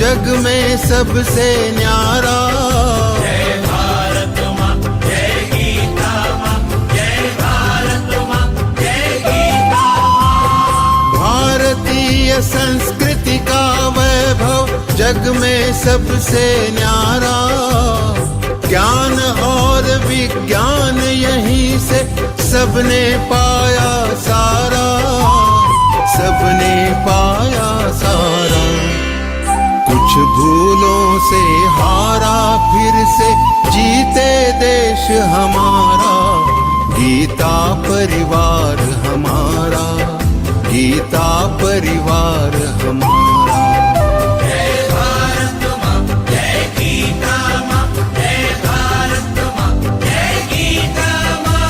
जग में सबसे न्यारा। जय भारत माँ, जय गीता माँ, जय भारत माँ, जय गीता माँ। भारतीय संस्कृति का वैभव जग में सबसे न्यारा। ज्ञान और विज्ञान यहीं से सबने पाया सारा, सबने पाया सारा। कुछ भूलों से हारा फिर से जीते देश हमारा। गीता परिवार हमारा, गीता परिवार हमारा। जय भारत माँ, जय गीता माँ, जय भारत माँ, जय गीता माँ।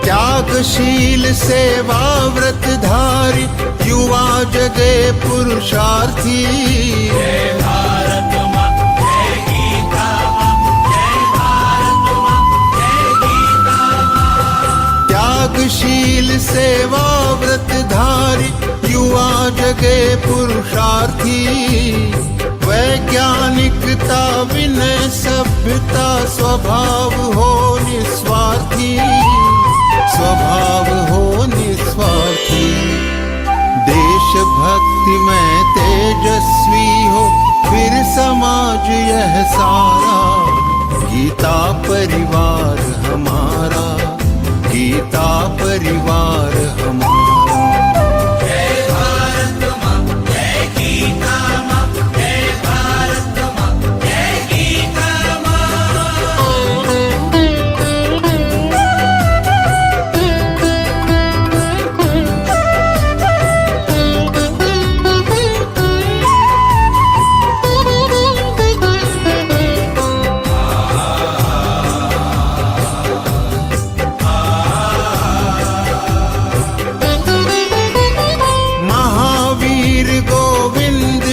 त्यागशील सेवा व्रतधारी युवा जगे पुरुषार्थी। जय भारत माँ, जय गीता माँ, जय भारत माँ, जय गीता माँ। त्यागशील सेवा व्रतधारी युवा जगे पुरुषार्थी। वैज्ञानिकता विनय सभ्यता स्वभाव हो निस्वार्थी, स्वभाव हो निस्वार्थी। देशभक्ति में तेजस्वी हो फिर समाज यह सारा। गीता परिवार हमारा, गीता परिवार हमारा। जय भारत माँ, जय गीता माँ, जय भारत माँ, जय गीता माँ।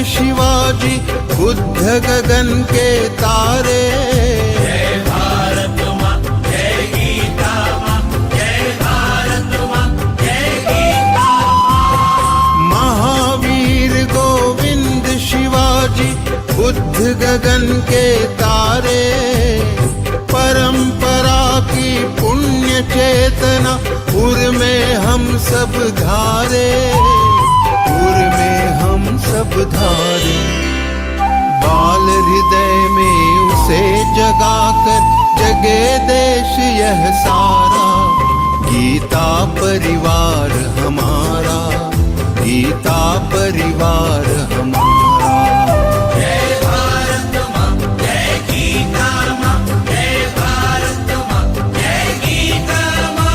शिवाजी बुद्ध गगन के तारे। जय भारत माँ, जय गीता माँ, जय भारत माँ, जय गीता माँ। महावीर गोविंद शिवाजी बुद्ध गगन के तारे। परंपरा की पुण्य चेतना उर में हम सब धारे, उर में हम सब धारे। बाल हृदय में उसे जगाकर जगे देश यह सारा। गीता परिवार हमारा, गीता परिवार हमारा। जय भारत माँ, जय गीता माँ, जय भारत माँ, जय गीता माँ।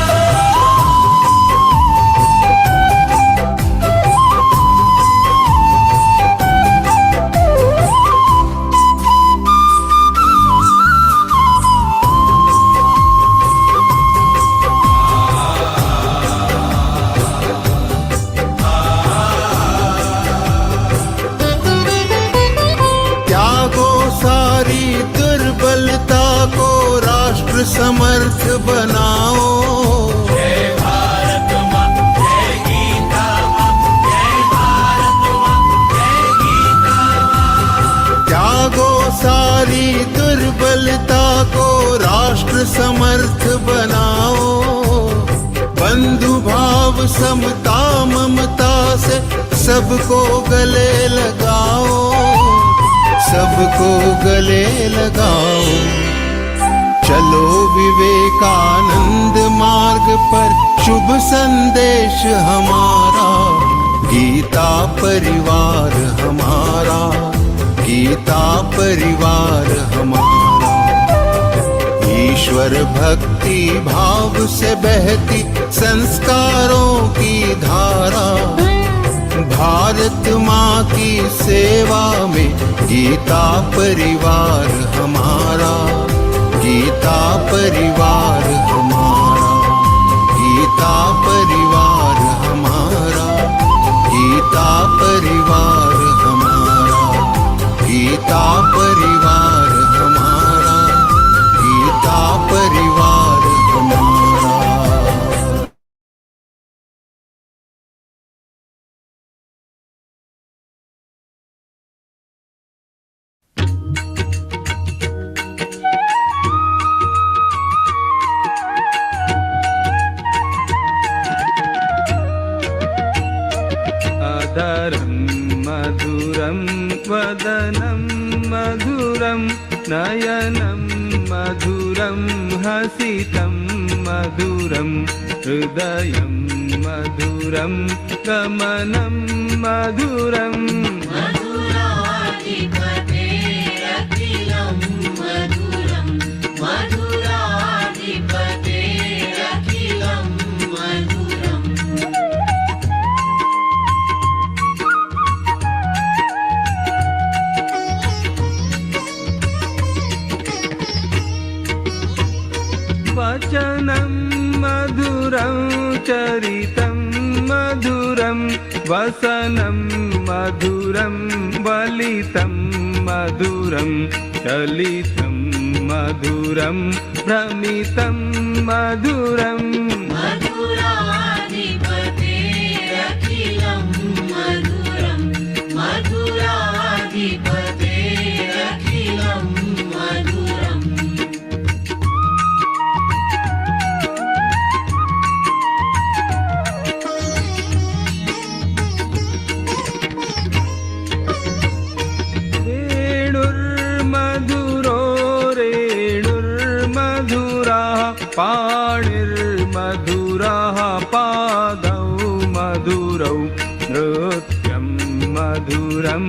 दुर्बलता को राष्ट्र समर्थ बनाओ। जय भारत माँ, जय गीता माँ, जय भारत माँ, जय गीता माँ। त्यागो सारी दुर्बलता को राष्ट्र समर्थ बनाओ। बंधु भाव समता ममता से सबको गले लगाओ, सबको गले लगाओ। चलो विवेकानंद मार्ग पर शुभ संदेश हमारा। गीता परिवार हमारा, गीता परिवार हमारा। ईश्वर भक्ति भाव से बहती संस्कारों की धारा। भारत माँ की सेवा में गीता परिवार हमारा, गीता परिवार हमारा। मधुरं वदनं मधुरं नयनं मधुरं हसितं मधुरं हृदयं मधुरं गमनं मधुरम् मधुराधिपतेरखिलं मधुरं मधुराधिपतेरखिलं मधुरम् वचनं मधुरं चरितं मधुरं वसनं मधुरं वलितं मधुरं चलितं मधुरं भ्रमितं मधुरम् मधुराधिपतेरखिलं मधुरं मधुराधिपतेरखिलं मधुरम् वेणुर्मधुरो रेणुर्मधुराः पाणिर्मधुराः पादौ मधुरौ नृत्यं मधुरं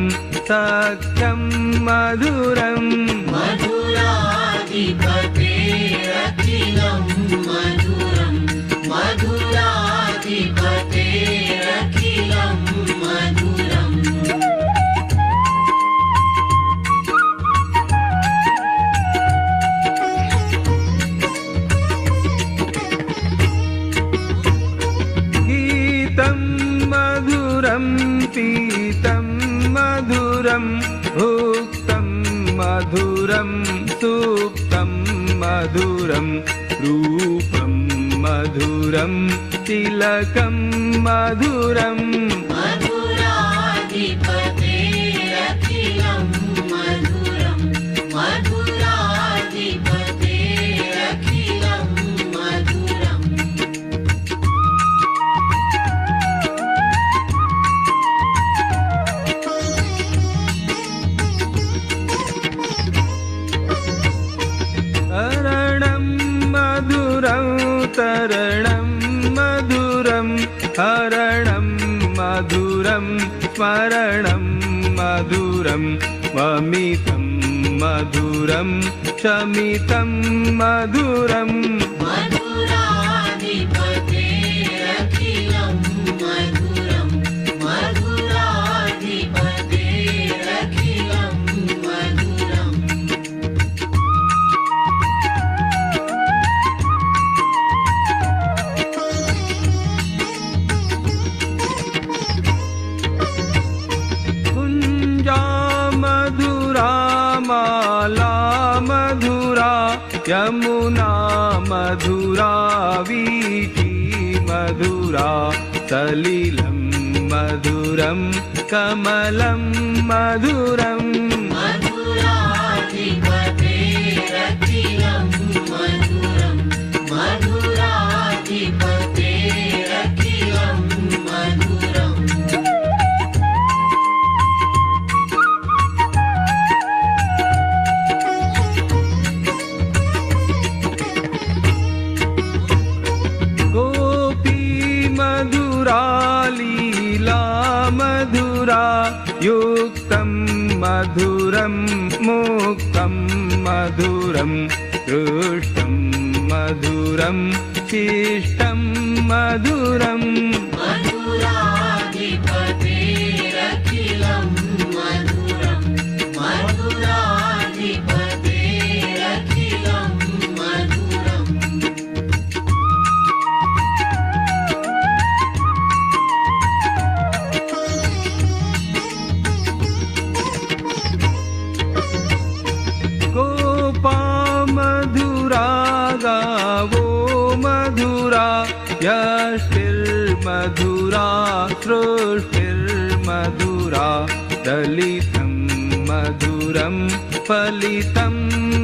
सख्यं मधुरम् मधुराधिपतेरखिलं मधुरं मधुराधिपतेरखिलं मधुरम् गीतं मधुरं पीतं मधुरं भुक्तं मधुरं सुप्तं मधुरं रूपं मधुरं तिलकं मधुरम् मधुराधिपतेरखिलं मधुरं मधुराधिपतेरखिलं मधुरम् हरणं मधुरं तरणं मधुरं हरणं मधुरं स्मरणं मधुरं वमितं मधुरं शमितं मधुरम् मधुराधिपतेरखिलं मधुरं मधुराधिपतेरखिलं मधुरम् कुञ्जा मधुरा माला मधुरा यमुना मधुरा वीथी मधुरा सलिलं मधुरं कमलं मधुरम् मधुराधिपतेरखिलं मधुरं मधुराधिपतेरखिलं मधुरम् गोपी मधुरा लीला मधुरा युक्तं मधुरं मुक्तं मधुरं दृष्टं मधुरं शिष्टं मधुरम् मधुराधिपतेरखिलं मधुरं मधुराधिपतेरखिलं मधुरम् गोपा मधुरा गावो मधुरा यष्टिर्मधुरा सृष्टिर्मधुरा दलितं मधुरं फलितं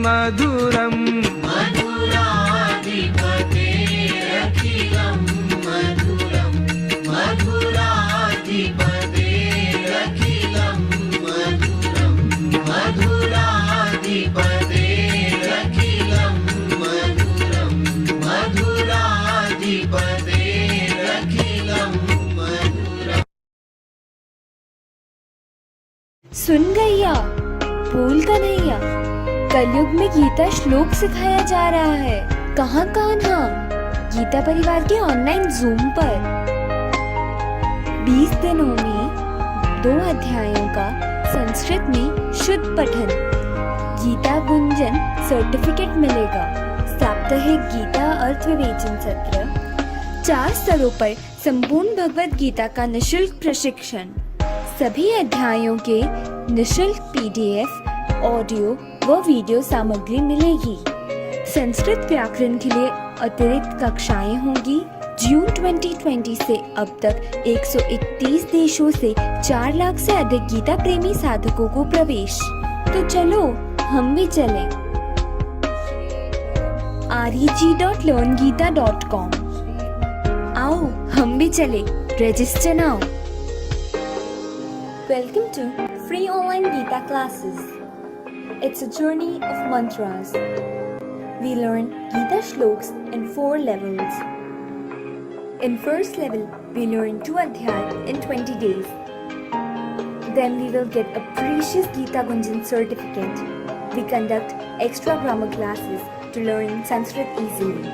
मधुरम् मधुराधिपतेरखिलं मधुरं मधुराधिपतेरखिलं सुन गैया, बोल कन्हैया, कलयुग में गीता श्लोक सिखाया जा रहा है। कहाँ कान्हा? गीता परिवार के ऑनलाइन जूम पर 20 दिनों में 2 अध्यायों का संस्कृत में शुद्ध पठन, गीता गुंजन सर्टिफिकेट मिलेगा। साप्ताहिक गीता अर्थ विवेचन सत्र, 4 स्तरों पर संपूर्ण भगवद गीता का निशुल्क प्रशिक्षण, सभी अध्यायों के निशुल्क PDF, ऑडियो व वीडियो सामग्री मिलेगी। संस्कृत व्याकरण के लिए अतिरिक्त कक्षाएं होंगी। जून 2020 से अब तक 131 देशों से 4 लाख से अधिक गीता प्रेमी साधकों को प्रवेश। तो चलो हम भी चलें। reg.learngita.com। आओ हम भी चले, register now. Welcome to free online Geeta classes. It's a journey of mantras. We learn Geeta shloks in 4 levels. In first level, we learn 2 adhyay in 20 days. Then we will get a precious Geeta Gunjan certificate. We conduct extra grammar classes to learn Sanskrit easily.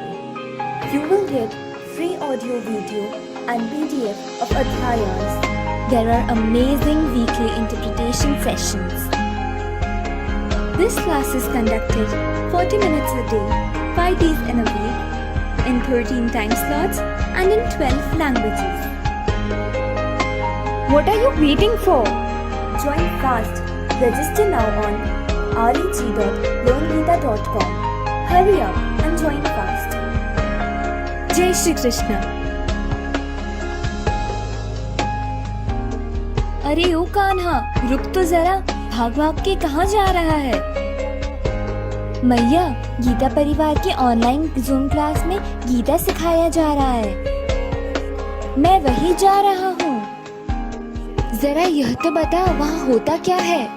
You will get free audio, video and PDF of adhyayas. There are amazing weekly interpretation sessions. This class is conducted 40 minutes a day, 5 days in a week, in 13 time slots and in 12 languages. What are you waiting for? Join fast. Register now on reg.learngita.com. Hurry up and join fast. Jai Shri Krishna. अरे ओ कान्हा, रुक तो जरा, भाग भाग के कहाँ जा रहा है? मैया, गीता परिवार के ऑनलाइन जूम क्लास में गीता सिखाया जा रहा है। मैं वही जा रहा हूँ। जरा यह तो बता, वहाँ होता क्या है?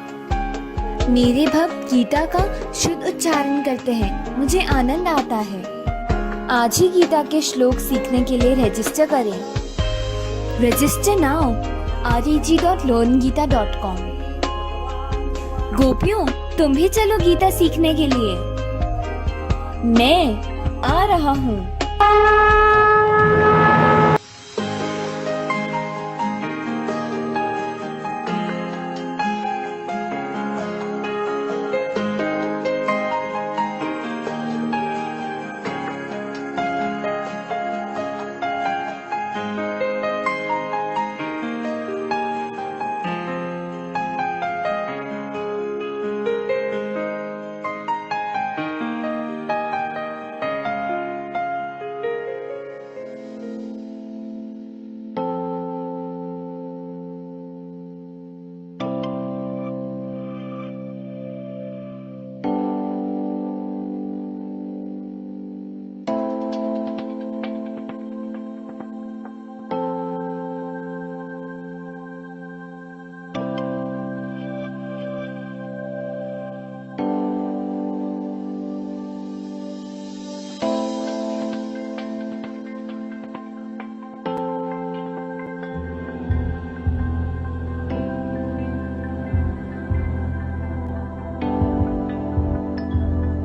मेरे भक्त गीता का शुद्ध उच्चारण करते हैं, मुझे आनंद आता है। आज ही गीता के श्लोक सीखने के लिए रजिस्टर करें। Register now reg.learngita.com। गोपियों, तुम भी चलो गीता सीखने के लिए। मैं आ रहा हूँ।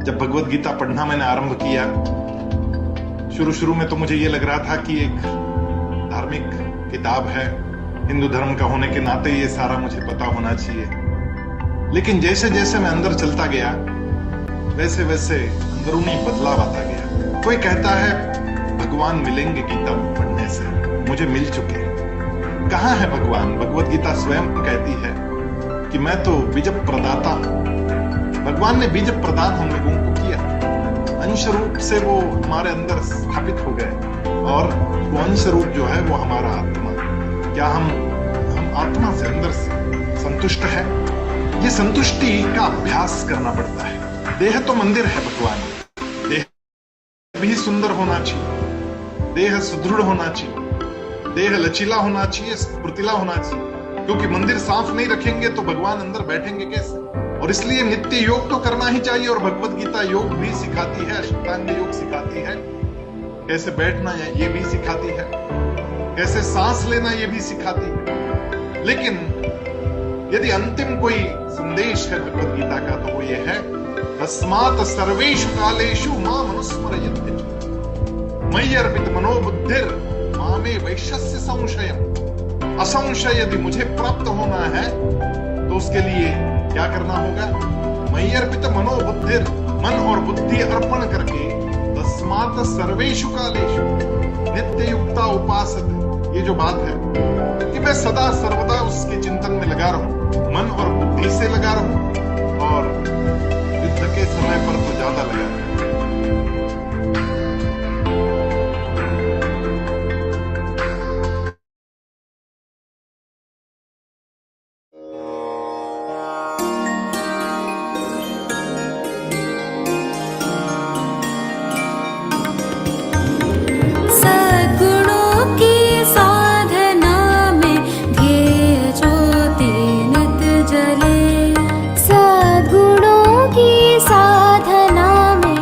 जब भगवद गीता पढ़ना मैंने आरंभ किया, शुरू में तो मुझे ये लग रहा था कि एक धार्मिक किताब है, हिंदू धर्म का होने के नाते ये सारा मुझे पता होना चाहिए। लेकिन जैसे जैसे मैं अंदर चलता गया, वैसे वैसे अंदरूनी बदलाव आता गया। कोई कहता है भगवान मिलेंगे गीता पढ़ने से, मुझे मिल चुके। कहाँ है भगवान? भगवद गीता स्वयं कहती है कि मैं तो बीज प्रदाता हूं। भगवान ने बीज प्रदान हम लोगों को किया, अंश रूप से वो हमारे अंदर स्थापित हो गए, और वो अंश रूप जो है वो हमारा आत्मा। क्या हम आत्मा से अंदर से संतुष्ट है? ये संतुष्टि का अभ्यास करना पड़ता है। देह तो मंदिर है भगवान, देह भी सुंदर होना चाहिए, देह सुदृढ़ होना चाहिए, देह लचीला होना चाहिए, स्फूर्तिला होना चाहिए। क्योंकि मंदिर साफ नहीं रखेंगे तो भगवान अंदर बैठेंगे कैसे? और इसलिए नित्य योग तो करना ही चाहिए। और भगवद गीता योग भी सिखाती है, अष्टांग योग सिखाती है, कैसे बैठना है ये भी सिखाती है, कैसे सांस लेना ये भी सिखाती है। लेकिन यदि अंतिम कोई संदेश है भगवद गीता का तो वो ये है, तस्मात् सर्वेषु कालेषु मां मनुस्मरयन्ति मयि अर्पित मनोबुद्धिर मामे वैश्यस्य संशयम्। असंशय यदि मुझे प्राप्त होना है तो उसके लिए क्या करना होगा? मयि अर्पित मनोबुद्धिर, मन और बुद्धि अर्पण करके, तस्मात् सर्वेषु कालेषु नित्य युक्ता उपासते, ये जो बात है कि मैं सदा सर्वदा उसके चिंतन में लगा रहूं, मन और बुद्धि से लगा रहूं, और युद्ध के समय पर तो ज्यादा लगा रहूं। साधना में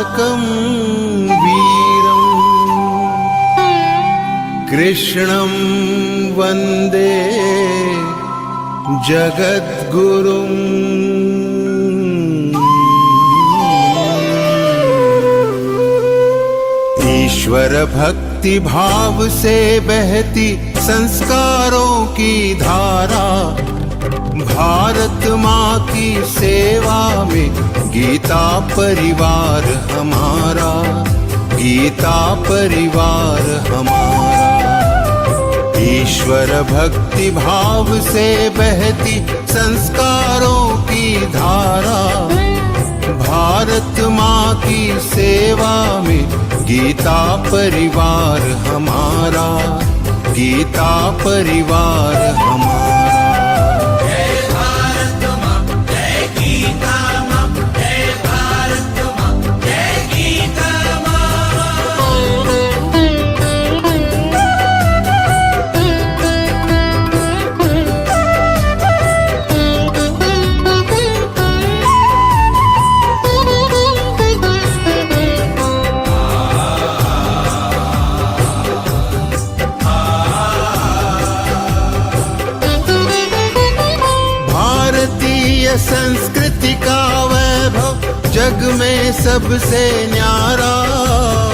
तारकं वीरम् कृष्णं वन्दे जगद्गुरुम्। ईश्वर भक्ति भाव से बहती संस्कारों की धारा, भारत माँ की सेवा में गीता परिवार हमारा, गीता परिवार हमारा। ईश्वर भक्ति भाव से बहती संस्कारों की धारा, भारत माँ की सेवा में गीता परिवार हमारा, गीता परिवार हमारा। जय भारत माँ, जय गीता माँ, जय भारत माँ, जय गीता संस्कृति का वैभव जग में सबसे न्यारा।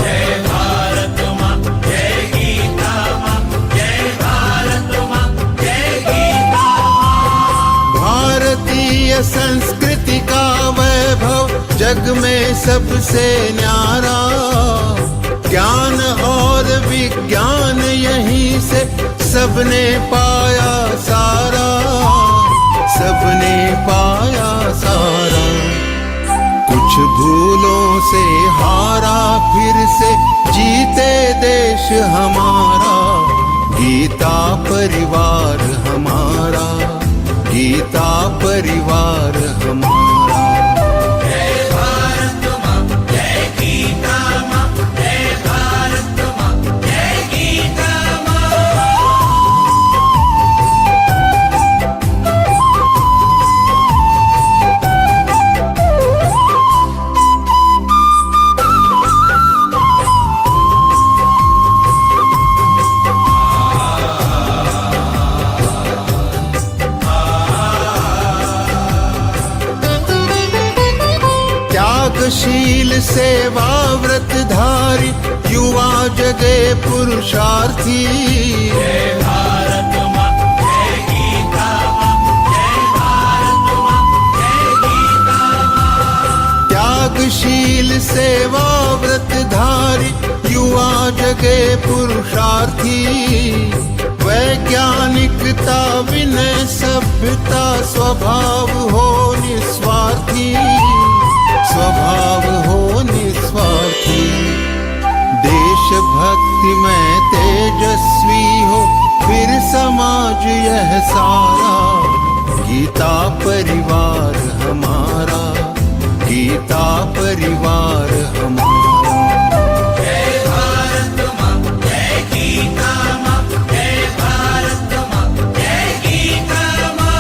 जय भारत माँ, जय गीता माँ, जय भारत माँ, जय गीता माँ। भारतीय संस्कृति का वैभव जग में सबसे न्यारा, ज्ञान और विज्ञान यहीं से सबने पाया सारा, सबने पाया सारा। कुछ भूलों से हारा फिर से जीते देश हमारा, गीता परिवार हमारा, गीता परिवार हमारा। जय भारत माँ, जय गीता माँ, जय भारत माँ, जय गीता माँ। त्यागशील सेवा व्रतधारी युवा जगे पुरुषार्थी। जय भारत माँ, जय गीता माँ, जय भारत माँ, जय गीता माँ। त्यागशील सेवा व्रतधारी युवा जगे पुरुषार्थी। वैज्ञानिकता विनय सभ्यता स्वभाव हो निस्वार्थी, स्वभाव हो निस्वार्थी। देशभक्ति में तेजस्वी हो फिर समाज यह सारा, गीता परिवार हमारा, गीता परिवार हमारा। जय भारत माँ, जय गीता माँ, जय भारत माँ, जय गीता माँ।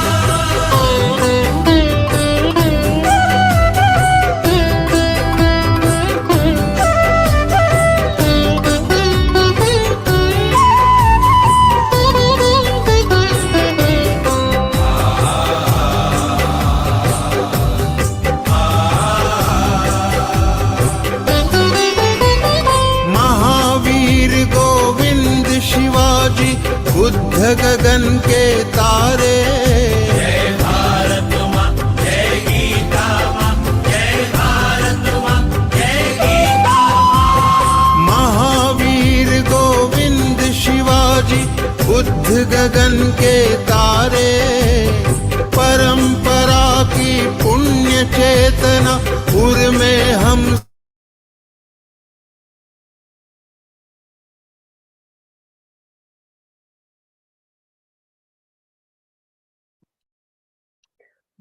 शिवाजी बुद्ध गगन के तारे। जय भारत माँ, जय गीता माँ, जय भारत माँ, जय गीता माँ। महावीर गोविंद शिवाजी बुद्ध गगन के तारे। परंपरा की पुण्य चेतना उर में हम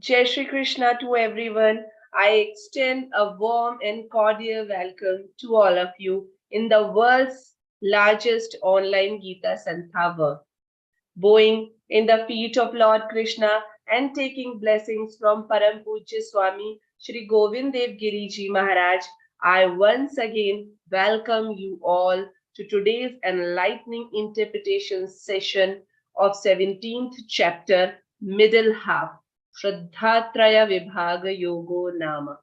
Jai Shri Krishna to everyone. I extend a warm and cordial welcome to all of you in the world's largest online Geeta Santhava, bowing in the feet of Lord Krishna and taking blessings from Param Pujya Swami Shri Govind Dev Giri Ji Maharaj, I once again welcome you all to today's enlightening interpretation session of 17th chapter, middle half, Shraddhatraya Vibhaga Yogo Nama.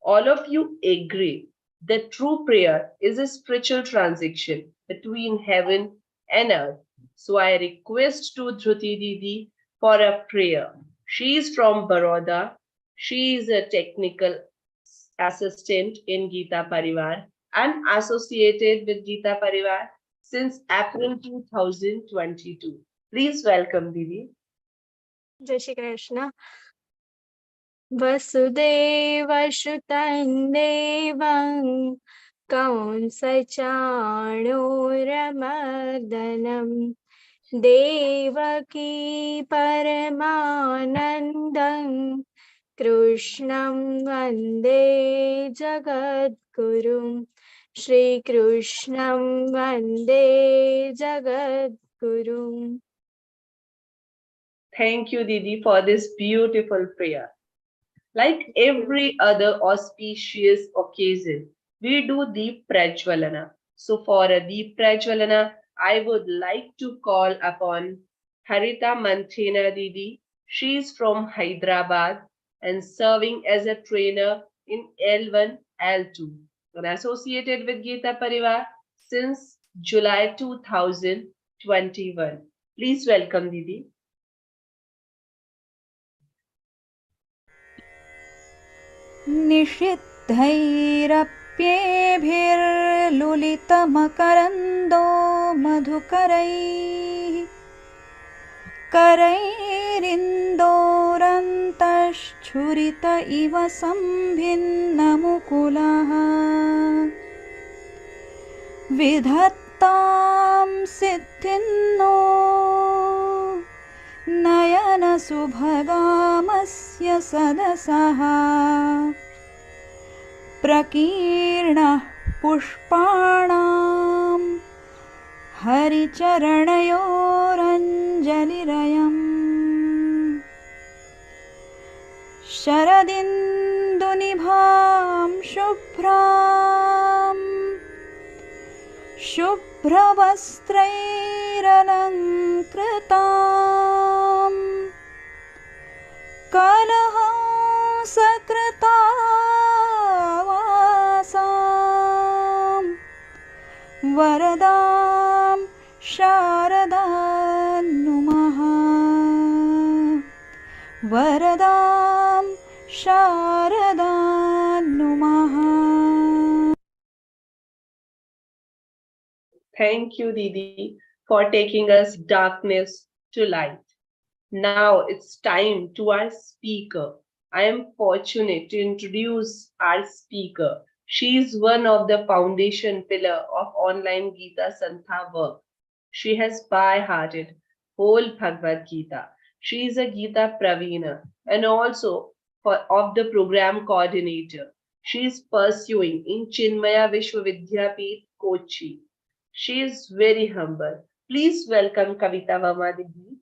All of you agree that true prayer is a spiritual transaction between heaven and earth. So I request to Dhruti Didi for a prayer. She is from Baroda. She is a technical assistant in Geeta Parivar and associated with Geeta Parivar since April 2022. Please welcome Didi. जय श्री कृष्ण वसुदेवसुतं देवं कंसचाणूरमर्दनं देवकी परमानन्दं कृष्णं वन्दे जगद्गुरुं श्रीकृष्णं वन्दे जगद्गुरुम्. Thank you, Didi, for this beautiful prayer. Like every other auspicious occasion, we do Deep Prajwalana. So for a Deep Prajwalana, I would like to call upon Harita Manthena Didi. She is from Hyderabad and serving as a trainer in L1, L2 and associated with Geeta Parivar since July 2021. Please welcome Didi. निषिद्धैरप्येभिर्लुलितमकरन्दो मधुकरैः करैरिन्दोरन्तश्छुरित इव सम्भिन्नमुकुलः विधत्तां सिद्धिन्नो नयनसुभगामस्य सदसः प्रकीर्णः पुष्पाणां हरिचरणयोरञ्जलिरयम् शरदिन्दुनिभां शुभ्रवस्त्रैरलङ्कृतां कलहंसकृतावासां वरदां शारदां नुमः वरदां शारदां नुमः. Thank you, Didi, for taking us darkness to light. Now it's time to our speaker. I am fortunate to introduce our speaker. She is one of the foundation pillar of online Geeta Santha work. She has by-hearted whole Bhagavad Gita. She is a Geeta Pravina and also of the program coordinator. She is pursuing in Chinmaya Vishwavidyapith, Kochi. She is very humble. Please welcome Kavita Verma Didi.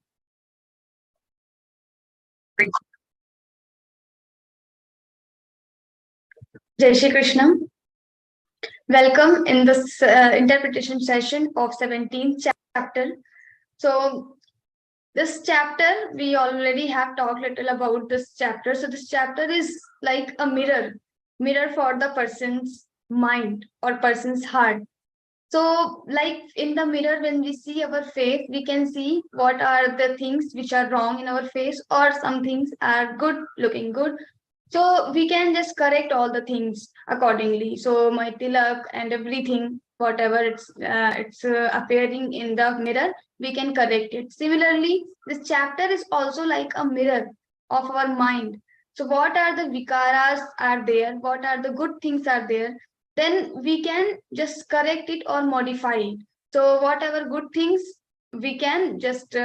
Jai Shri Krishna. Welcome in this interpretation session of 17th chapter. So this chapter, we already have talked little about this chapter. So this chapter is like a mirror for the person's mind or person's heart. So like in the mirror, when we see our face, we can see what are the things which are wrong in our face or some things are good, looking good. So we can just correct all the things accordingly. So my tilak and everything, whatever it's appearing in the mirror, we can correct it. Similarly, this chapter is also like a mirror of our mind. So what are the vikaras are there? What are the good things are there? Then we can just correct it or modify it. So whatever good things, we can just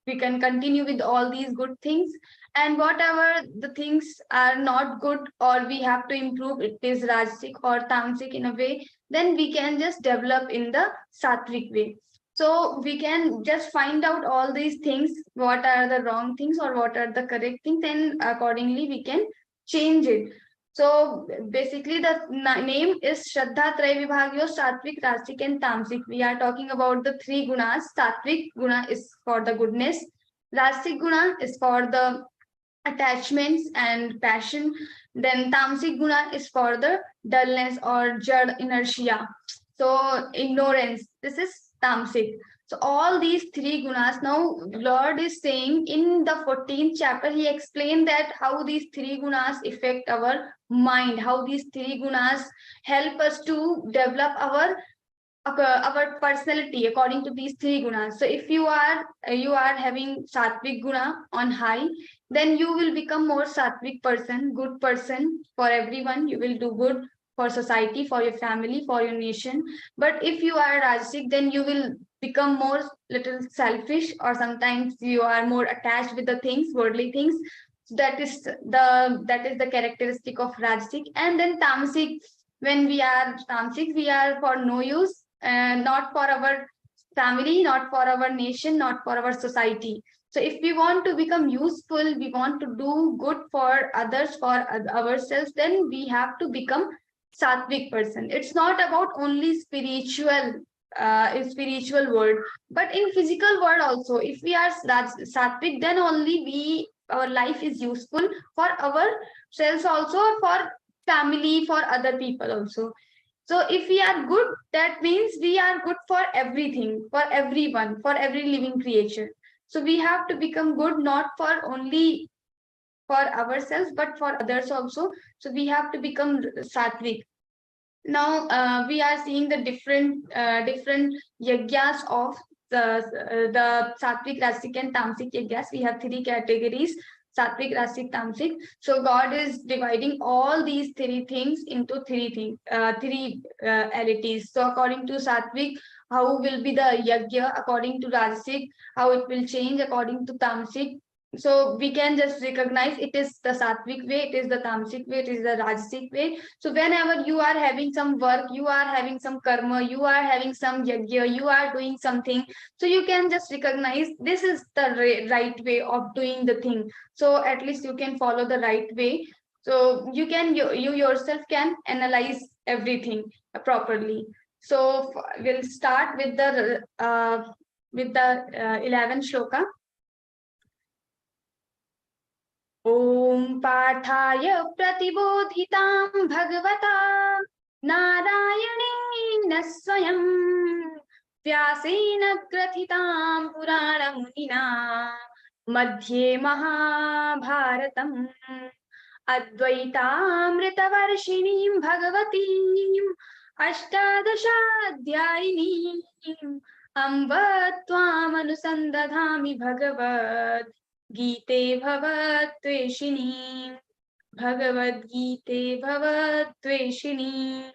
we can continue with all these good things, and whatever the things are not good or we have to improve, it is rajasic or tamasic in a way, then we can just develop in the sattvic way. So we can just find out all these things, what are the wrong things or what are the correct things, and accordingly we can change it. So basically the name is Shraddha Traya Vibhagyo, Satvik, Rajasic and Tamasic. We are talking about the three gunas. Satvik guna is for the goodness. Rajasic guna is for the attachments and passion. Then Tamasic guna is for the dullness or jad inertia. So ignorance. This is Tamasic. So all these three gunas, now Lord is saying in the 14th chapter, he explained that how these three gunas affect our mind, how these three gunas help us to develop our personality according to these three gunas. So if you are having sattvic guna on high, then you will become more sattvic person, good person for everyone. You will do good for society, for your family, for your nation. But if you are rajasic, then you will become more little selfish, or sometimes you are more attached with the things, worldly things. That is the characteristic of rajasic. And then tamasic, when we are tamasic, we are for no use, not for our family, not for our nation, not for our society. So if we want to become useful, we want to do good for others, for ourselves, then we have to become sattvic person. It's not about only spiritual world, but in physical world also. If we are sattvic, then only our life is useful for ourselves also, for family, for other people also. So if we are good, that means we are good for everything, for everyone, for every living creature. So we have to become good, not for only for ourselves, but for others also. So we have to become sattvic. Now we are seeing the different yagyas of the sattvic, rasic, and tamasic yagyas. We have three categories: sattvic, rasic, tamasic. So God is dividing all these three things into three entities. So according to sattvic, how will be the yagya? According to rajasic, how it will change? According to tamasic, so we can just recognize it is the sattvic way, it is the tamasic way, it is the rajasic way. So whenever you are having some work, you are having some karma, you are having some yagya, you are doing something, so you can just recognize this is the right way of doing the thing. So at least you can follow the right way. So you yourself can analyze everything properly. So we'll start with the 11th shloka. Om Pathaya Pratibodhitam Bhagavata Narayanena Swayam Vyasena Grathitam Purana Munina Madhye Mahabharatam Advaitamritavarshinim Bhagavatim Ashtadashadhyayinim Amba Tvam Anusandadhami Bhagavad Geeta Bhavatveshini. Bhagavadgītā Bhavatveshini.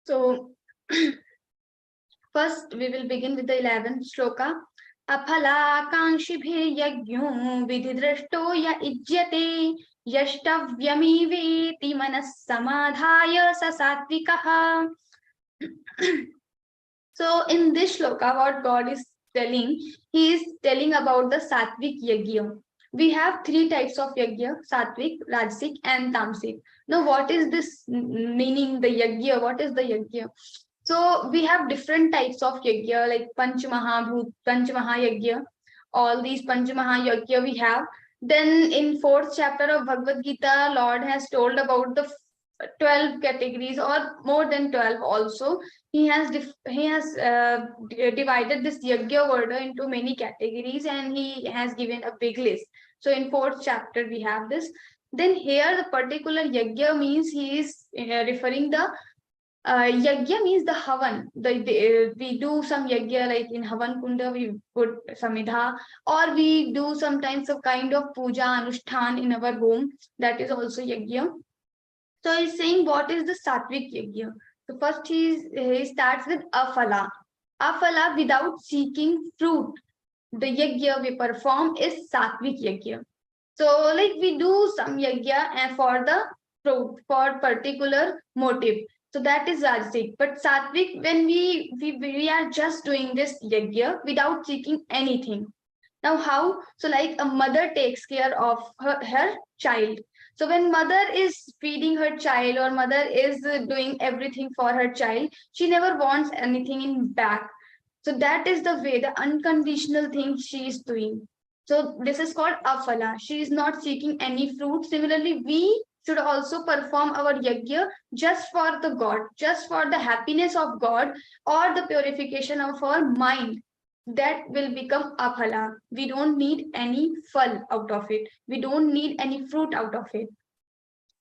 So first we will begin with the 11th shloka. Aphala kanshibhe yagyo vidhidrashto ya ijyate yashtavyamiveti manas samadhaya sasatvikaha. So in this shloka, what God is telling, he is telling about the sattvic yagya. We have three types of yagya: sattvic, rajasic, and tamasic. Now, what is this meaning, the yagya? What is the yagya? So we have different types of yagya, like Panchamaha yagya. All these Panchamaha yagya we have. Then in 4th chapter of Bhagavad-Gītā, Lord has told about the 12 categories, or more than 12 also. He has divided this yagya order into many categories, and he has given a big list. So in 4th chapter we have this. Then here the particular yagya means he is referring the yagya means the havan. We do some yagya, like in havan kunda we put samidha, or we do sometimes a kind of puja anushtan in our home. That is also yagya. So he's saying what is the sattvic yagya. So first he starts with afala. Afala, without seeking fruit. The yagya we perform is sattvic yagya. So like we do some yagya and for the fruit, for particular motive. So that is rajasic. But sattvic, when we are just doing this yagya without seeking anything. Now how? So like a mother takes care of her child. So when mother is feeding her child or mother is doing everything for her child, she never wants anything in back. So that is the way, the unconditional thing she is doing. So this is called afala. She is not seeking any fruit. Similarly, we should also perform our yajna just for the God, just for the happiness of God or the purification of our mind. That will become aphala. We don't need any phal out of it. We don't need any fruit out of it.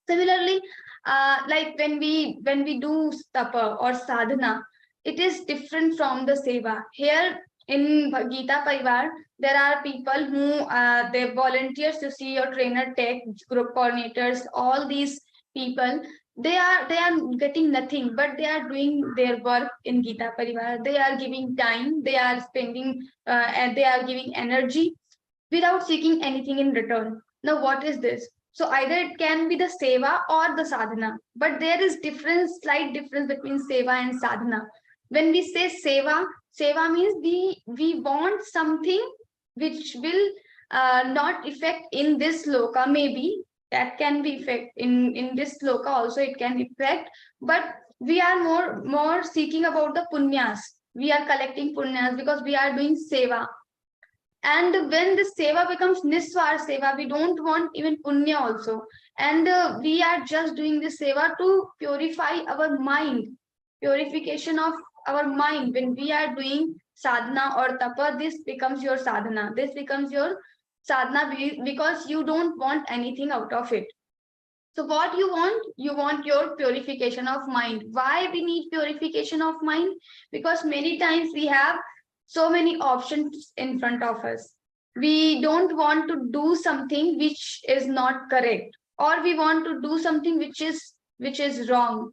Similarly, like when we do tapa or sadhana, it is different from the seva. Here in Geeta Parivar, there are people who they volunteers. You see your trainer, tech, group coordinators, all these people. They are getting nothing, but they are doing their work in Geeta Parivar. They are giving time. They are spending and they are giving energy without seeking anything in return. Now, what is this? So either it can be the seva or the sadhana, but there is difference, slight difference between seva and sadhana. When we say seva, seva means we want something which will not affect in this loka. Maybe that can be effect in this loka also. It can affect, but we are more seeking about the punyas. We are collecting punyas because we are doing seva. And when the seva becomes niswar seva, we don't want even punya also. And we are just doing this seva to purify our mind, purification of our mind. When we are doing sadhana or tapa, this becomes your sadhana. This becomes your sadhana because you don't want anything out of it. So what you want? You want your purification of mind. Why we need purification of mind? Because many times we have so many options in front of us. We don't want to do something which is not correct, or we want to do something which is wrong.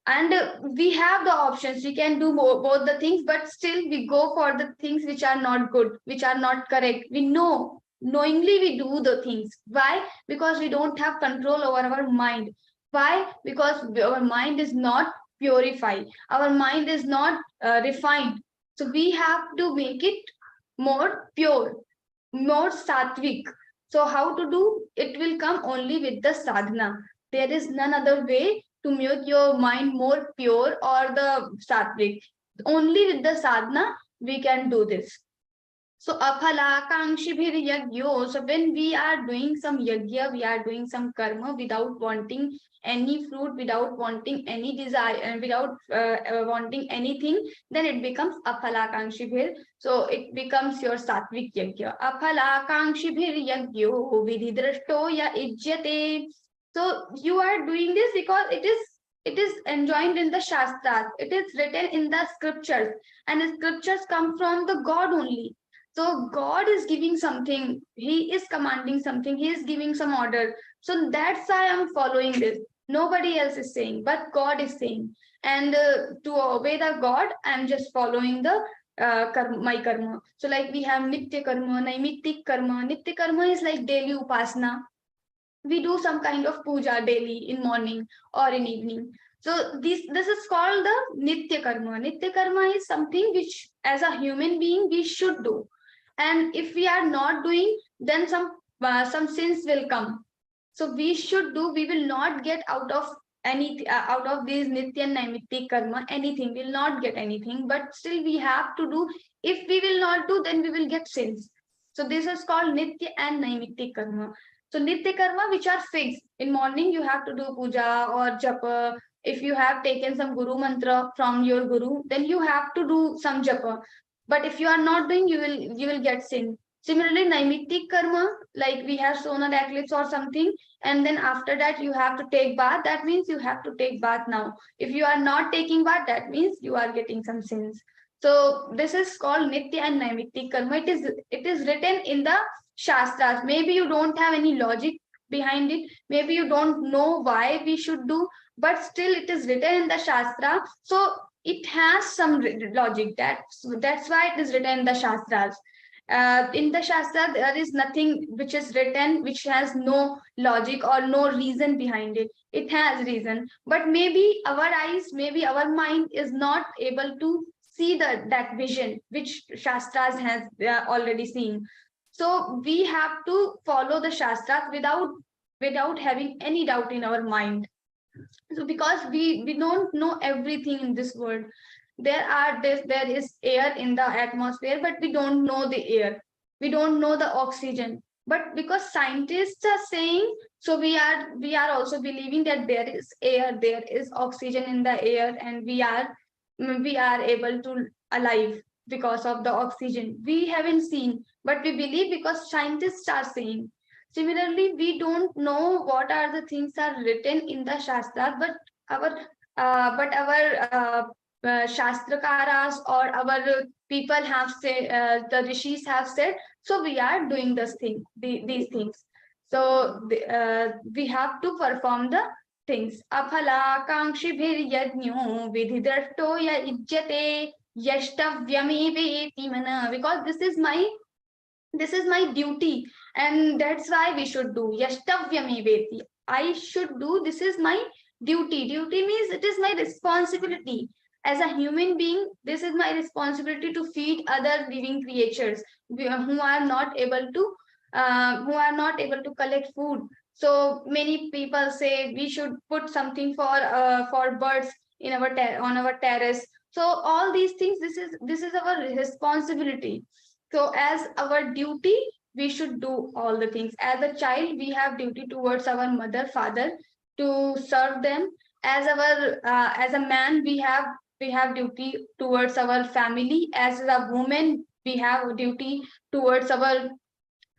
And we have the options. We can do both the things, but still we go for the things which are not good, which are not correct. We know, knowingly we do the things. Why? Because we don't have control over our mind. Why? Because our mind is not purified. Our mind is not refined. So we have to make it more pure, more sattvic. So how to do? It will come only with the sadhana. There is none other way to make your mind more pure or the sattvic. Only with the sadhana we can do this. So aphala kankshi bhir yagyo. So when we are doing some yagya, we are doing some karma without wanting any fruit, without wanting any desire, and without wanting anything, then it becomes aphala kankshi bhir. So it becomes your sattvic yagya. Aphala kankshi bhir yagyo vidhi drashto ya ijyate. So you are doing this because it is enjoined in the Shastras. It is written in the scriptures, and the scriptures come from the God only. So God is giving something. He is commanding something. He is giving some order. So that's why I'm following this. Nobody else is saying, but God is saying. And to obey the God, I'm just following the my karma. So like we have nitya karma, naimittik karma. Nitya karma is like daily upasana. We do some kind of puja daily in morning or in evening. So this is called the nitya karma. Nitya karma is something which as a human being we should do. And if we are not doing, then some sins will come. So we should do. We will not get out of any out of these nitya and naimittik karma anything. We'll not get anything. But still we have to do. If we will not do, then we will get sins. So this is called nitya and naimittik karma. So nitya karma which are fixed. In morning you have to do puja or japa. If you have taken some guru mantra from your guru, then you have to do some japa. But if you are not doing, you will get sin. Similarly, naimittik karma, like we have solar eclipse or something, and then after that you have to take bath. That means you have to take bath now. If you are not taking bath, that means you are getting some sins. So this is called nitya and naimittik karma. It is written in the Shastras. Maybe you don't have any logic behind it. Maybe you don't know why we should do, but still it is written in the Shastra. So it has some logic. That's why it is written in the Shastras. In the Shastra, there is nothing which is written which has no logic or no reason behind it. It has reason, but maybe our eyes, maybe our mind is not able to see that vision which Shastras has already seen. So we have to follow the Shastras without having any doubt in our mind. So because we don't know everything in this world, there is air in the atmosphere, but we don't know the air, we don't know the oxygen. But because scientists are saying, so we are also believing that there is air, there is oxygen in the air, and we are able to alive because of the oxygen. We haven't seen, but we believe because scientists are saying. Similarly, we don't know what are the things are written in the Shastra, but our Shastrakaras or our people have said, the rishis have said, so we are doing these things. So we have to perform the things. Aphala kankshi bhir yajnyo vidhidrashto ya ijjate yashtavyami veti mana, because this is my duty, and that's why we should do yashtavyami veti. I should do, this is my duty. Duty means it is my responsibility as a human being. This is my responsibility to feed other living creatures who are not able to collect food. So many people say we should put something for birds in our on our terrace. So all these things, this is our responsibility. So as our duty, we should do all the things. As a child, we have duty towards our mother, father, to serve them. As a man, we have duty towards our family. As a woman, we have duty towards our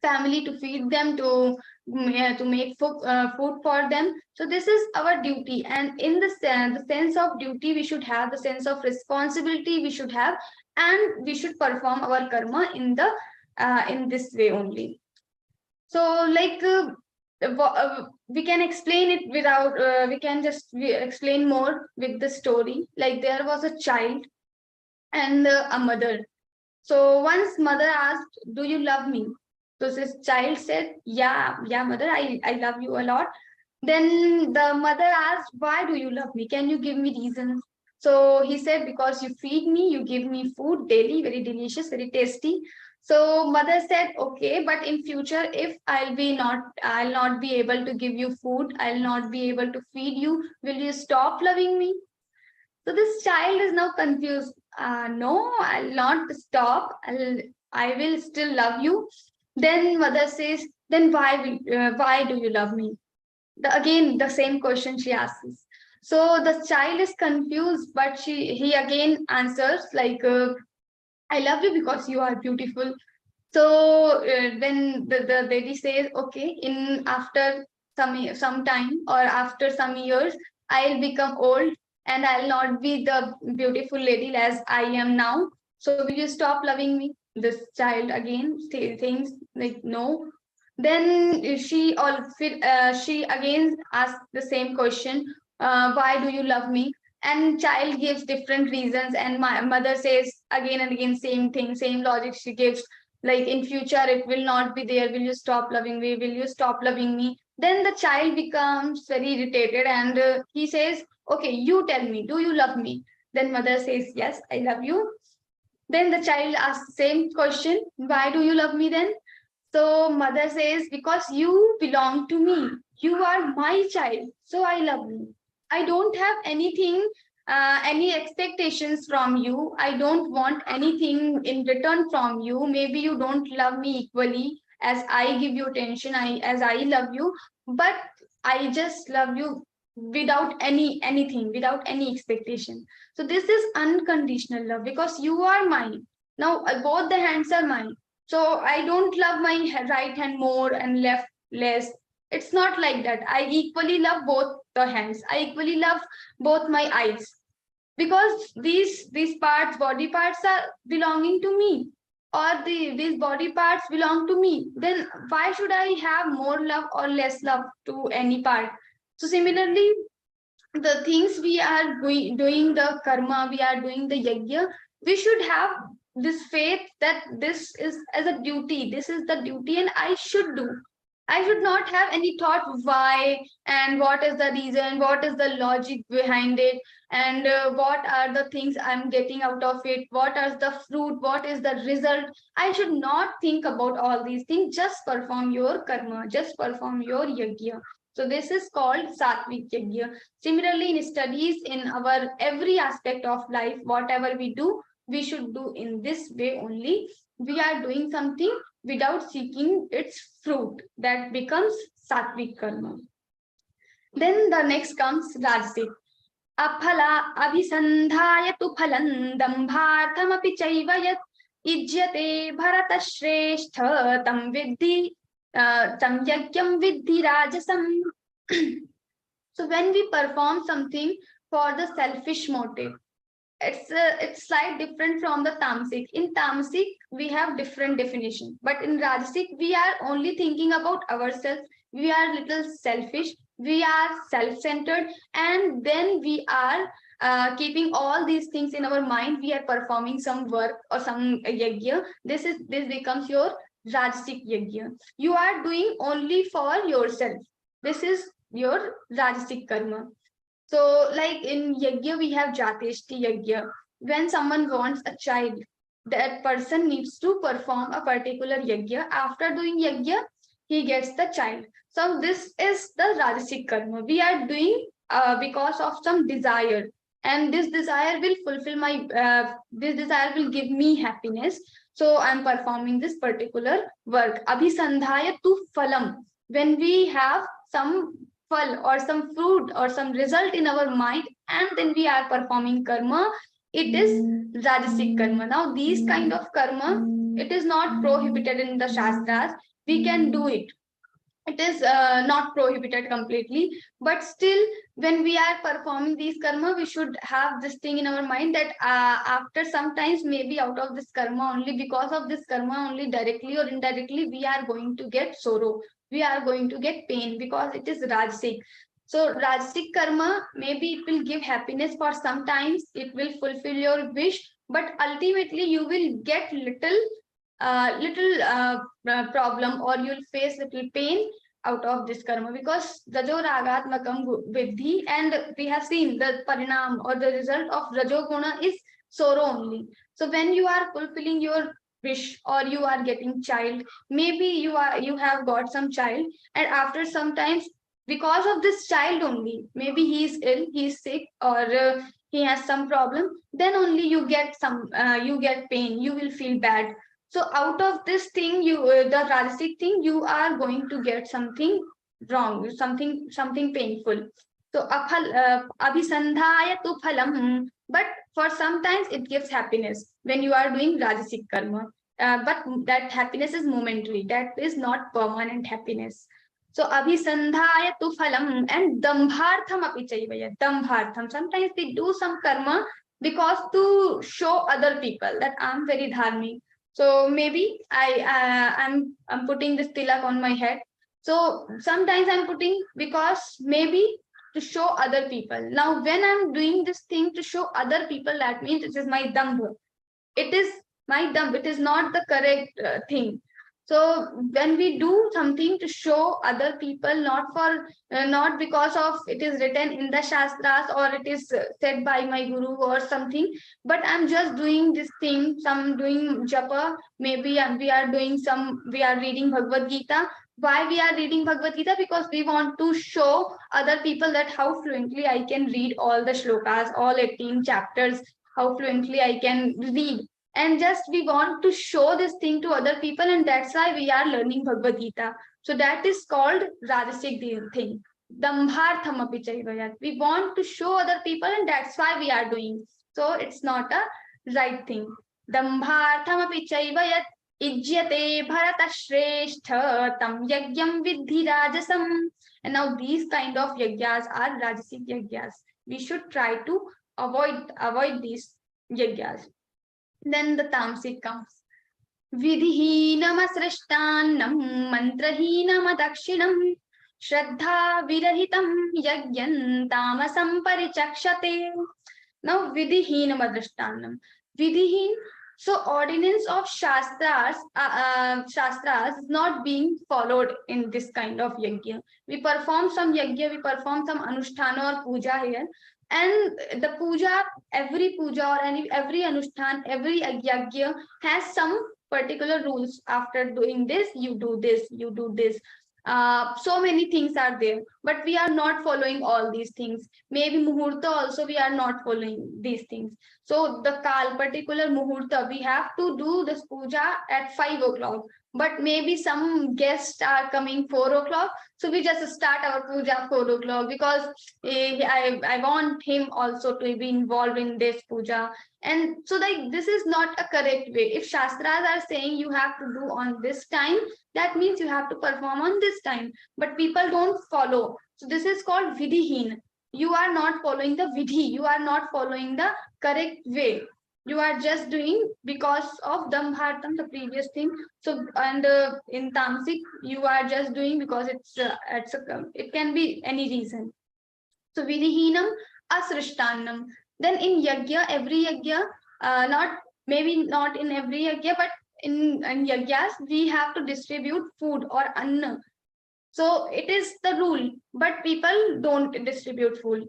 family, to feed them, to make food for them. So this is our duty, and in the sense of duty, we should have the sense of responsibility we should have, and we should perform our karma in this way only. So like we can explain it without we can just explain more with the story. Like there was a child and a mother. So once mother asked, do you love me? So this child said, yeah, mother, I love you a lot. Then the mother asked, why do you love me? Can you give me reasons? So he said, because you feed me, you give me food daily, very delicious, very tasty. So mother said, okay, but in future, if I'll not be able to give you food, I'll not be able to feed you, will you stop loving me? So this child is now confused. No, I'll not stop. I will still love you. Then mother says, then why do you love me? Again, the same question she asks. So the child is confused, but he again answers like, I love you because you are beautiful. So when the lady says, okay, in after some time or after some years, I'll become old and I'll not be the beautiful lady as I am now. So will you stop loving me? This child again thinks like no. Then she again asks the same question, why do you love me? And child gives different reasons, and my mother says again and again same thing, same logic she gives, like in future it will not be there, will you stop loving me, will you stop loving me? Then the child becomes very irritated, and he says, okay, you tell me, do you love me? Then mother says, yes, I love you. Then the child asks the same question, why do you love me then? So mother says, because you belong to me, you are my child, so I love you. I don't have anything, any expectations from you. I don't want anything in return from you. Maybe you don't love me equally as I give you attention, as I love you, but I just love you without anything, without any expectation. So this is unconditional love, because you are mine. Now both the hands are mine. So I don't love my right hand more and left less. It's not like that. I equally love both the hands. I equally love both my eyes, because these parts, body parts are belonging to me, or these body parts belong to me. Then why should I have more love or less love to any part? So similarly, the things we are doing the karma, we are doing the yajna, we should have this faith that this is as a duty. This is the duty, and I should do. I should not have any thought why and what is the reason, what is the logic behind it, and what are the things I'm getting out of it, what is the fruit, what is the result. I should not think about all these things. Just perform your karma, just perform your yajna. So this is called sattvic yajna. Similarly, in studies, in our every aspect of life, whatever we do, we should do in this way only. We are doing something without seeking its fruit. That becomes sattvic karma. Then the next comes rajasic. Aphala abhisandhaya tu phalam dambharthamapi chaiva yat ijyate bharata shrestha tam vidhi tam yagyam vidhi rajasam. So when we perform something for the selfish motive, it's slightly different from the tamasic. In tamasic, we have different definition, but in rajasic, we are only thinking about ourselves. We are little selfish. We are self-centered, and then we are keeping all these things in our mind. We are performing some work or some yajna. This becomes your rajasic yajna. You are doing only for yourself. This is your rajasic karma. So like in yajna, we have jateshti yajna. When someone wants a child, that person needs to perform a particular yajna. After doing yajna, he gets the child. So this is the rajasic karma. We are doing because of some desire, and this desire will fulfill my, this desire will give me happiness. So I'm performing this particular work. Abhisandhaya tu phalam. When we have some phal or some fruit or some result in our mind, and then we are performing karma, it is rajasic karma. Now these kind of karma, it is not prohibited in the shastras. We can do it. It is not prohibited completely, but still when we are performing these karma, we should have this thing in our mind that after sometimes, maybe out of this karma only, because of this karma only, directly or indirectly, we are going to get sorrow, we are going to get pain, because it is rajasic. So rajasic karma, maybe it will give happiness for sometimes, it will fulfill your wish, but ultimately you will get little problem, or you'll face little pain out of this karma, because rajo ragatmakam vidhi, and we have seen the parinam or the result of rajo guna is sorrow only. So when you are fulfilling your wish or you are getting child, maybe you have got some child, and after sometimes, because of this child only, maybe he is ill, he is sick, or he has some problem, then only you get some you get pain, you will feel bad. So out of this thing, the rajasic thing, you are going to get something wrong, something painful. So abhisandhaya tu phalam, but for sometimes it gives happiness when you are doing rajasic karma. But that happiness is momentary, that is not permanent happiness. So abhisandhaya tu phalam, and dambhartham api chaiva. Dambhartham, sometimes we do some karma because to show other people that I'm very dharmic. So maybe I'm putting this tilak on my head. So sometimes I'm putting because maybe to show other people. Now when I'm doing this thing to show other people, that means it is my dambha. It is my dambha. It is not the correct thing. So when we do something to show other people, not because of it is written in the shastras or it is said by my guru or something, but I'm just doing this thing, some doing japa, maybe we are reading Bhagavad-Gītā. Why we are reading Bhagavad-Gītā? Because we want to show other people that how fluently I can read all the shlokas, all 18 chapters, how fluently I can read. And just we want to show this thing to other people, and that's why we are learning Bhagavad-Gītā. So that is called rajasic thing. Dambhartham api chaiva. We want to show other people, and that's why we are doing. So it's not a right thing. Dambhartham api chaiva yat ijyate bharata shrestha tam yagyam vidhi rajasam. And now these kind of yajnas are rajasic yajnas. We should try to avoid these yajnas. Then the tamasic comes. Vidhihinam asrashtannam mantrahinam adakshinam shraddha virahitam yagyan tamasam parichakshate. Now vidhihinam asrashtannam. Vidhihin, So ordinance of shastras is not being followed in this kind of yajna. We perform some yajna, we perform some anushtana or puja here, and the puja, every puja or every anushthan, every yajna has some particular rules. After doing this, you do this, you do this. So many things are there, but we are not following all these things. Maybe muhurta also we are not following these things. So the particular muhurta, we have to do this puja at 5 o'clock, but maybe some guests are coming 4 o'clock. So we just start our puja 4 o'clock because I want him also to be involved in this puja. And so like this is not a correct way. If shastras are saying you have to do on this time, that means you have to perform on this time, but people don't follow. So this is called vidhihin. You are not following the vidhi, you are not following the correct way. You are just doing because of Dambhartam, the previous thing. So and in Tamsik, you are just doing because it can be any reason. So vidhihinam asrishtannam. Then in yajna, every yajna, maybe not in every yajna, but in yajnas, we have to distribute food or anna. So it is the rule, but people don't distribute food.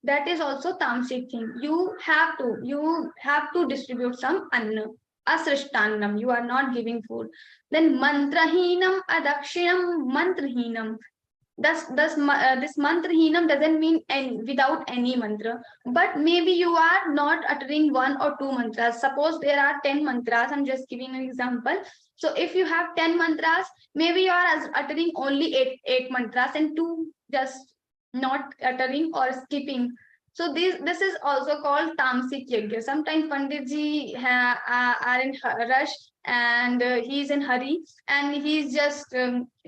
That is also tamasic thing. You have to distribute some anna. Asrishtannam, you are not giving food. Then mantrahinam adakshinam mantrahinam. This mantrahinam doesn't mean without any mantra, but maybe you are not uttering 1 or 2 mantras. Suppose there are 10 mantras. I'm just giving an example. So if you have 10 mantras, maybe you are uttering only 8 mantras and 2 just not uttering or skipping. So this is also called tamasic yajna. Sometimes Panditji are in rush and he's in hurry and he's just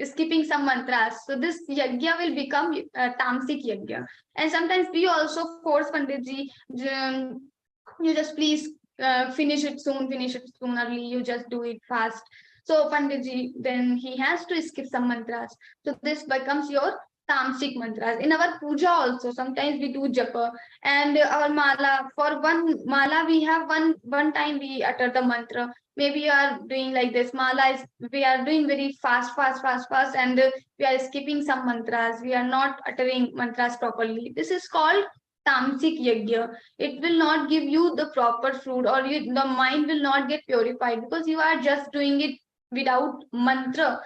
skipping some mantras. So this yajna will become tamasic yajna. And sometimes we also force Panditji, you just please finish it soon early, you just do it fast. So Panditji, then he has to skip some mantras. So this becomes your tamasic mantras. In our puja also, sometimes we do japa and our mala. For one mala, we have one time we utter the mantra. Maybe you are doing like this. Mala is, we are doing very fast, and we are skipping some mantras. We are not uttering mantras properly. This is called tamasic yajna. It will not give you the proper fruit, or the mind will not get purified because you are just doing it without mantra,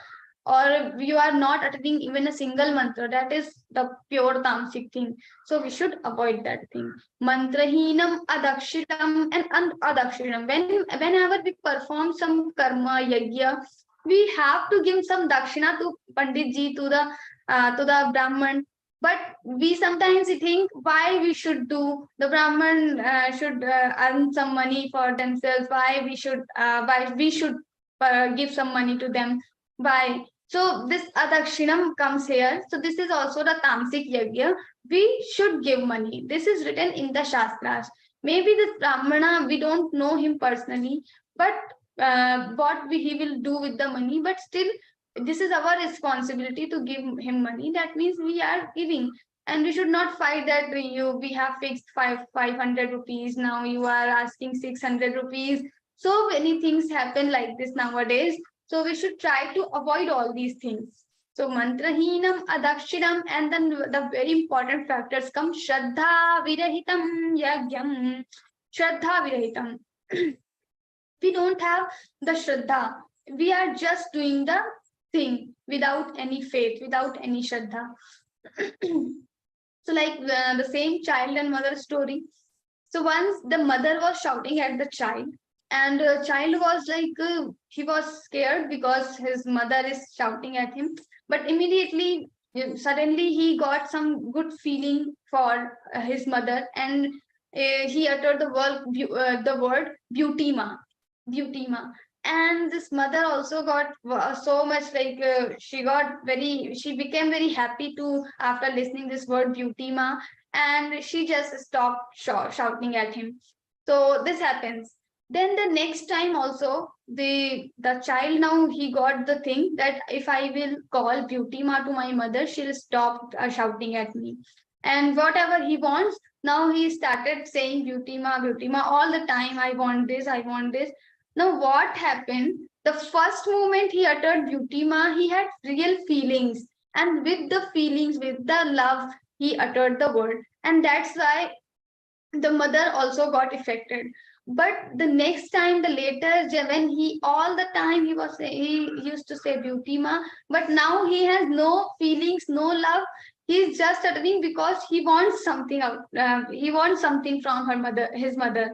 or you are not uttering even a single mantra. That is the pure tamasic thing. So we should avoid that thing. Mantrahinam adakshiram and adakshiram. Whenever we perform some karma yajna, we have to give some dakshina to Panditji, to the Brahman. But we sometimes think why we should do, the Brahman should earn some money for themselves. Why we should give some money to them. Why? So this adakshinam comes here. So this is also the tamasic yajna. We should give money. This is written in the shastras. Maybe this Brahmana, we don't know him personally, but he will do with the money. But still, this is our responsibility to give him money. That means we are giving. And we should not fight that we have fixed 500 rupees. Now you are asking 600 rupees. So many things happen like this nowadays. So we should try to avoid all these things. So mantrahinam adakshinam, and then the very important factors come. Shraddha virahitam yagyam. Shraddha virahitam. We don't have the shraddha. We are just doing the thing without any faith, without any shraddha. So like the same child and mother story. So once the mother was shouting at the child, and the child was like, he was scared because his mother is shouting at him. But immediately, suddenly he got some good feeling for his mother, and he uttered the word beautima. And this mother also got so much like she became very happy to after listening this word beautima, and she just stopped shouting at him. So this happens. Then the next time also, the child, now he got the thing that if I will call beauty ma to my mother, she'll stop shouting at me. And whatever he wants, now he started saying beauty ma all the time. I want this, I want this. Now what happened? The first moment he uttered beauty ma, he had real feelings. And with the feelings, with the love, he uttered the word. And that's why the mother also got affected. But the next time, the later, when he all the time he used to say beauty ma, but now he has no feelings, no love. He's just uttering because he wants something out. He wants something from his mother.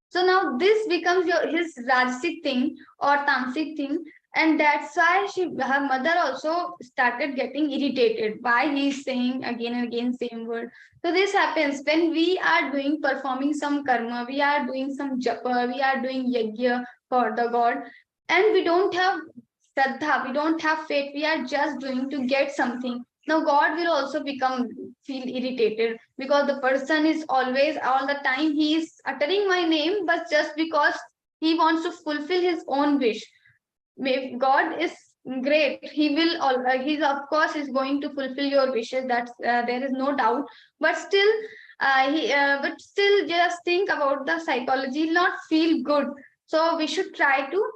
So now this becomes his rajasic thing or tamasic thing, and that's why her mother also started getting irritated. Why he's saying again and again same word? So this happens when we are performing some karma, we are doing some japa, we are doing yajna for the God, and we don't have shraddha, we don't have faith, we are just doing to get something. Now God will also feel irritated because the person is always all the time he is uttering my name, but just because he wants to fulfill his own wish. If God is great, he will he's of course is going to fulfill your wishes. That's there is no doubt. But still, just think about the psychology, not feel good. So we should try to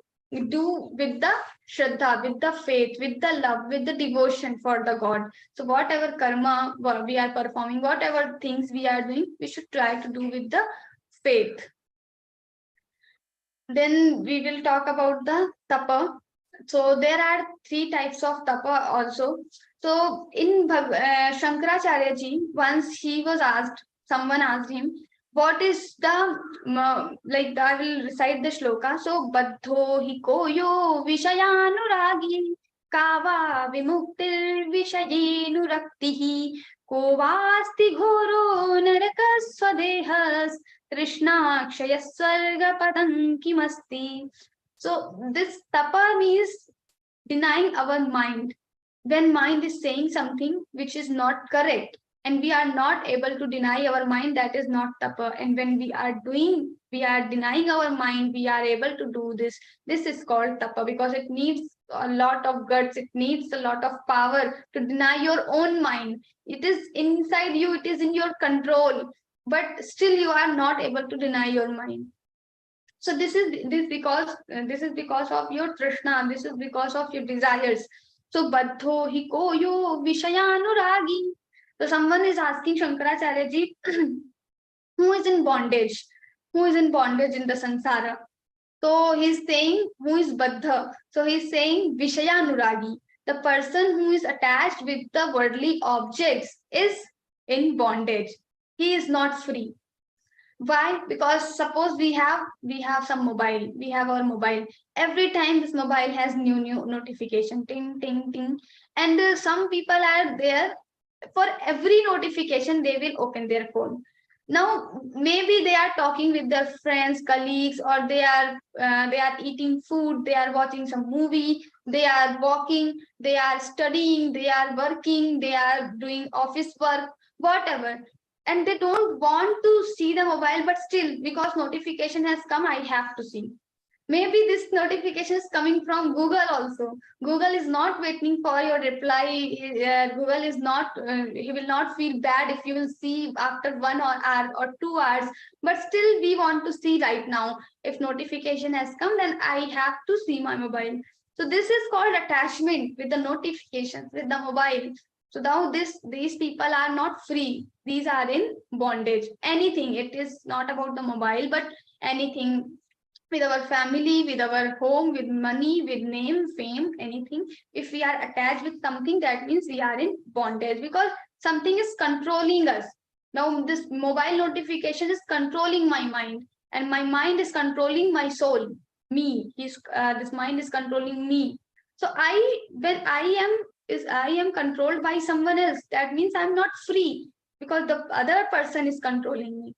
do with the shraddha, with the faith, with the love, with the devotion for the God. So whatever karma we are performing, whatever things we are doing, we should try to do with the faith. Then we will talk about the tapa. So there are 3 types of tapa also. So in Shankaracharya ji, once he was asked, someone asked him, what is the I will recite the shloka. So baddho hi koyo vishayanuragi kava vimuktir vishayenur raktihi ko vasti ghoro narakaswadehas krishna kshayaswarga padam kimasti. So this tapa means denying our mind. When mind is saying something which is not correct, and we are not able to deny our mind, that is not tapa. And when we are denying our mind, we are able to do this. This is called tapa because it needs a lot of guts. It needs a lot of power to deny your own mind. It is inside you. It is in your control, but still you are not able to deny your mind. So this is because of your trishna. This is because of your desires. So baddho hi koyo vishayanuragi. So someone is asking Shankaracharya ji, who is in bondage? Who is in bondage in the sansara? So he's saying, who is baddha? So he's saying vishayanuragi. The person who is attached with the worldly objects is in bondage. He is not free. Why? Because suppose we have some mobile, we have our mobile. Every time this mobile has new notification, ting, ting, ting. And some people are there, for every notification, they will open their phone. Now, maybe they are talking with their friends, colleagues, or they are eating food, they are watching some movie, they are walking, they are studying, they are working, they are doing office work, whatever. And they don't want to see the mobile, but still, because notification has come, I have to see. Maybe this notification is coming from Google also. Google is not waiting for your reply. Google is not, he will not feel bad if you will see after 1 hour or 2 hours, but still we want to see right now. If notification has come, then I have to see my mobile. So this is called attachment with the notifications, with the mobile. So now these people are not free. These are in bondage. Anything, it is not about the mobile, but anything with our family, with our home, with money, with name, fame, anything. If we are attached with something, that means we are in bondage because something is controlling us. Now this mobile notification is controlling my mind, and my mind is controlling my soul, me. This mind is controlling me. So when I am controlled by someone else, that means I'm not free because the other person is controlling me.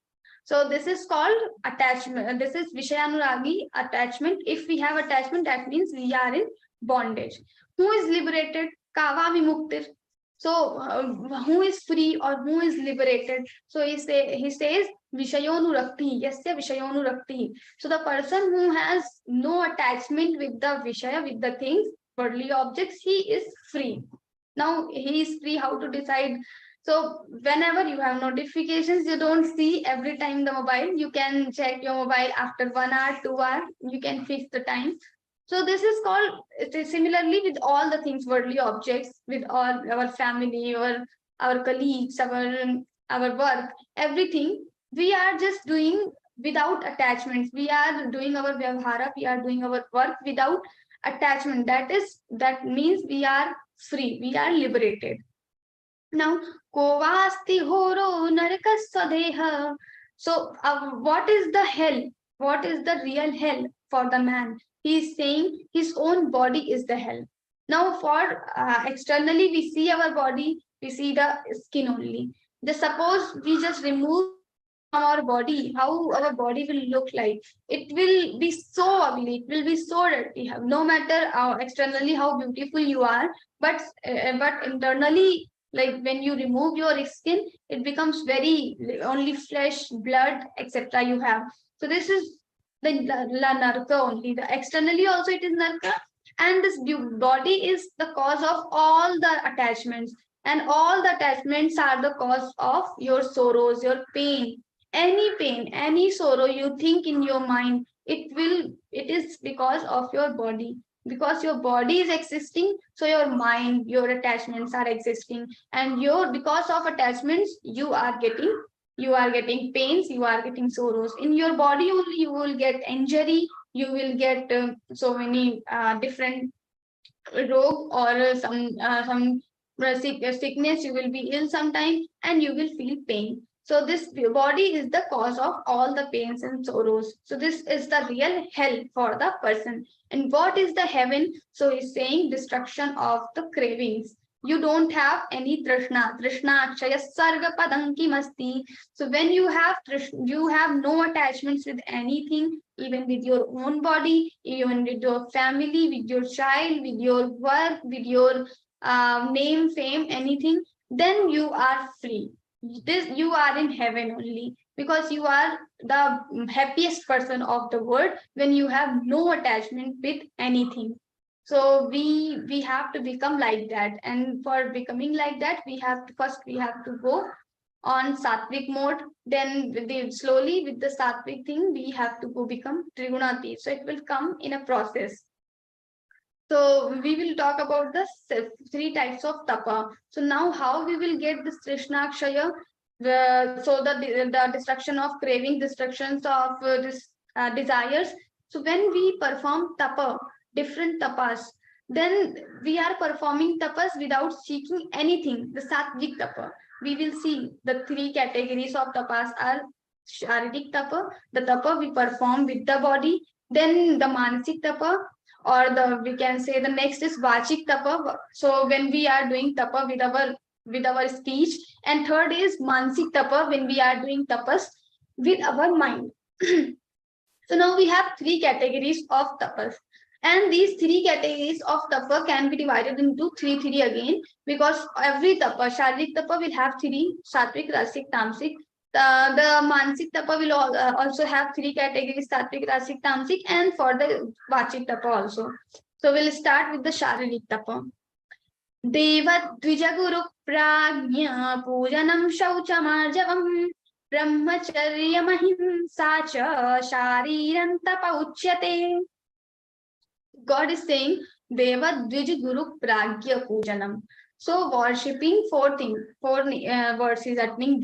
So this is called attachment. This is Vishayanuragi, attachment. If we have attachment, that means we are in bondage. Who is liberated? Kava vimuktir. So who is free or who is liberated? So he says Vishayonurakti. Yasya Vishayonurakti. So the person who has no attachment with the Vishaya, with the things, worldly objects, he is free. Now he is free how to decide So whenever you have notifications, you don't see every time the mobile. You can check your mobile after 1 hour, 2 hours. You can fix the time. So this is called, it is similarly with all the things, worldly objects, with all our family or our colleagues, our work, everything. We are just doing without attachments. We are doing our vyavhara, we are doing our work without attachment. That means we are free, we are liberated. Now, kovasti horo narakasvadeha. So, what is the hell? What is the real hell for the man? He is saying his own body is the hell. Now, for externally, we see our body, we see the skin only. Just suppose we just remove from our body, how our body will look like. It will be so ugly, it will be so dirty. No matter externally how beautiful you are, but internally, like when you remove your skin, it becomes very only flesh, blood, etc. you have. So this is the narka only. The externally also it is narka, and this body is the cause of all the attachments, and all the attachments are the cause of your sorrows, your pain, any sorrow you think in your mind. It is because of your body. Because your body is existing, so your mind, your attachments are existing, and because of attachments you are getting pains, you are getting sorrows in your body only. You will get injury, you will get so many different rog, or some sickness. You will be ill sometime and you will feel pain. So this body is the cause of all the pains and sorrows. So this is the real hell for the person. And what is the heaven? So he's saying destruction of the cravings. You don't have any trishna. Trishna akshaya sarga padam kimasti. So when you have you have no attachments with anything, even with your own body, even with your family, with your child, with your work, with your name, fame, anything, then you are free. You are in heaven only, because you are the happiest person of the world when you have no attachment with anything. So we have to become like that, and for becoming like that, we have to go on sattvic mode. Then slowly with the sattvic thing, we have to go become trigunati. So it will come in a process. So we will talk about the 3 types of tapa. So now how we will get this Trishna Akshaya? So the destruction of craving, destructions of desires. So when we perform tapa, different tapas, then we are performing tapas without seeking anything. The sattvic tapa. We will see the 3 categories of tapas are sharirik tapa, the tapa we perform with the body, then the manasik tapa, or we can say the next is vachik tapa. So when we are doing tapa with our speech, and third is mansik tapa, when we are doing tapas with our mind. So now we have 3 categories of tapas, and these 3 categories of tapa can be divided into 3 again, because every tapa, sharirik tapa will have 3: sattvic, rasic, tamasic. The mansik tapa will also have 3 categories: sattvic, rasic, tamasic, and for the vachik tapa also. So we'll start with the sharirik tapa. Deva dvijaguru pragnya pujanam shauchamarjavam brahmacharya mahimsa cha shariram tapa uchyate. God is saying Deva dvijaguru pragya pujanam. So worshipping 4 things, 4 verses, that means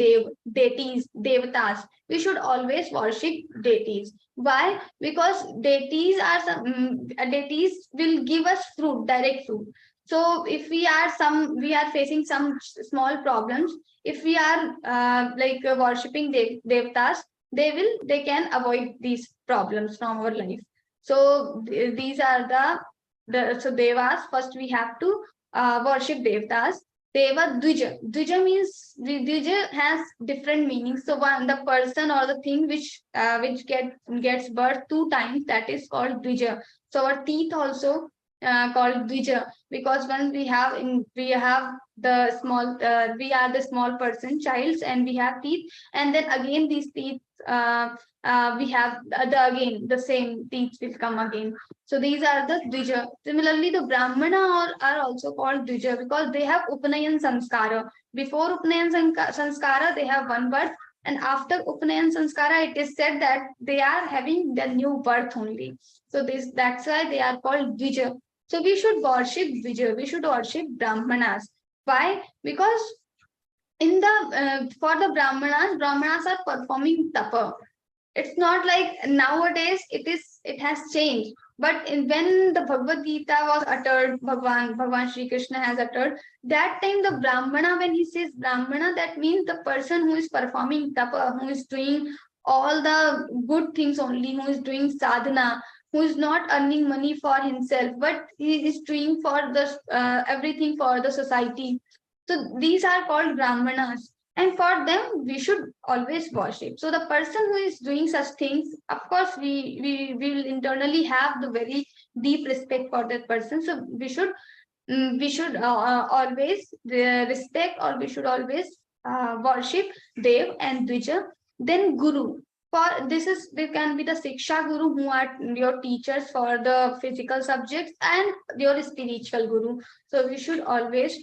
deities, devatas. We should always worship deities. Why? Because deities will give us fruit, direct fruit. So if we are facing some small problems, if we are worshipping devatas, they can avoid these problems from our life. So these are so devas. First we have to worship devatas. Deva dvija. Dvija means, dvija has different meanings. So the person or the thing which gets birth 2 times, that is called dvija. So our teeth also called dvija, because when we have the small we are the small person, childs, and we have teeth, and then again these teeth we have the same teeth will come again. So these are the dvija. Similarly, the brahmana are also called dvija, because they have upanayan samskara. Before Upnayan Sanskara, they have one birth, and after Upnayan Sanskara, it is said that they are having the new birth only. So that's why they are called Dvija. So we should worship Dvija, we should worship Brahmanas. Why? Because in the for the Brahmanas are performing tapa. It's not like nowadays it has changed. But when the Bhagavad Gita was uttered, Bhagwan Shri Krishna has uttered, that time the Brahmana, when he says Brahmana, that means the person who is performing tapa, who is doing all the good things only, who is doing sadhana, who is not earning money for himself, but he is doing for the everything for the society. So these are called Brahmanas. And for them, we should always worship. So the person who is doing such things, of course, we will internally have the very deep respect for that person. So we should always respect, or we should always worship Dev and Dvija. Then Guru. For this is, they can be the Siksha Guru, who are your teachers for the physical subjects, and your spiritual Guru. So we should always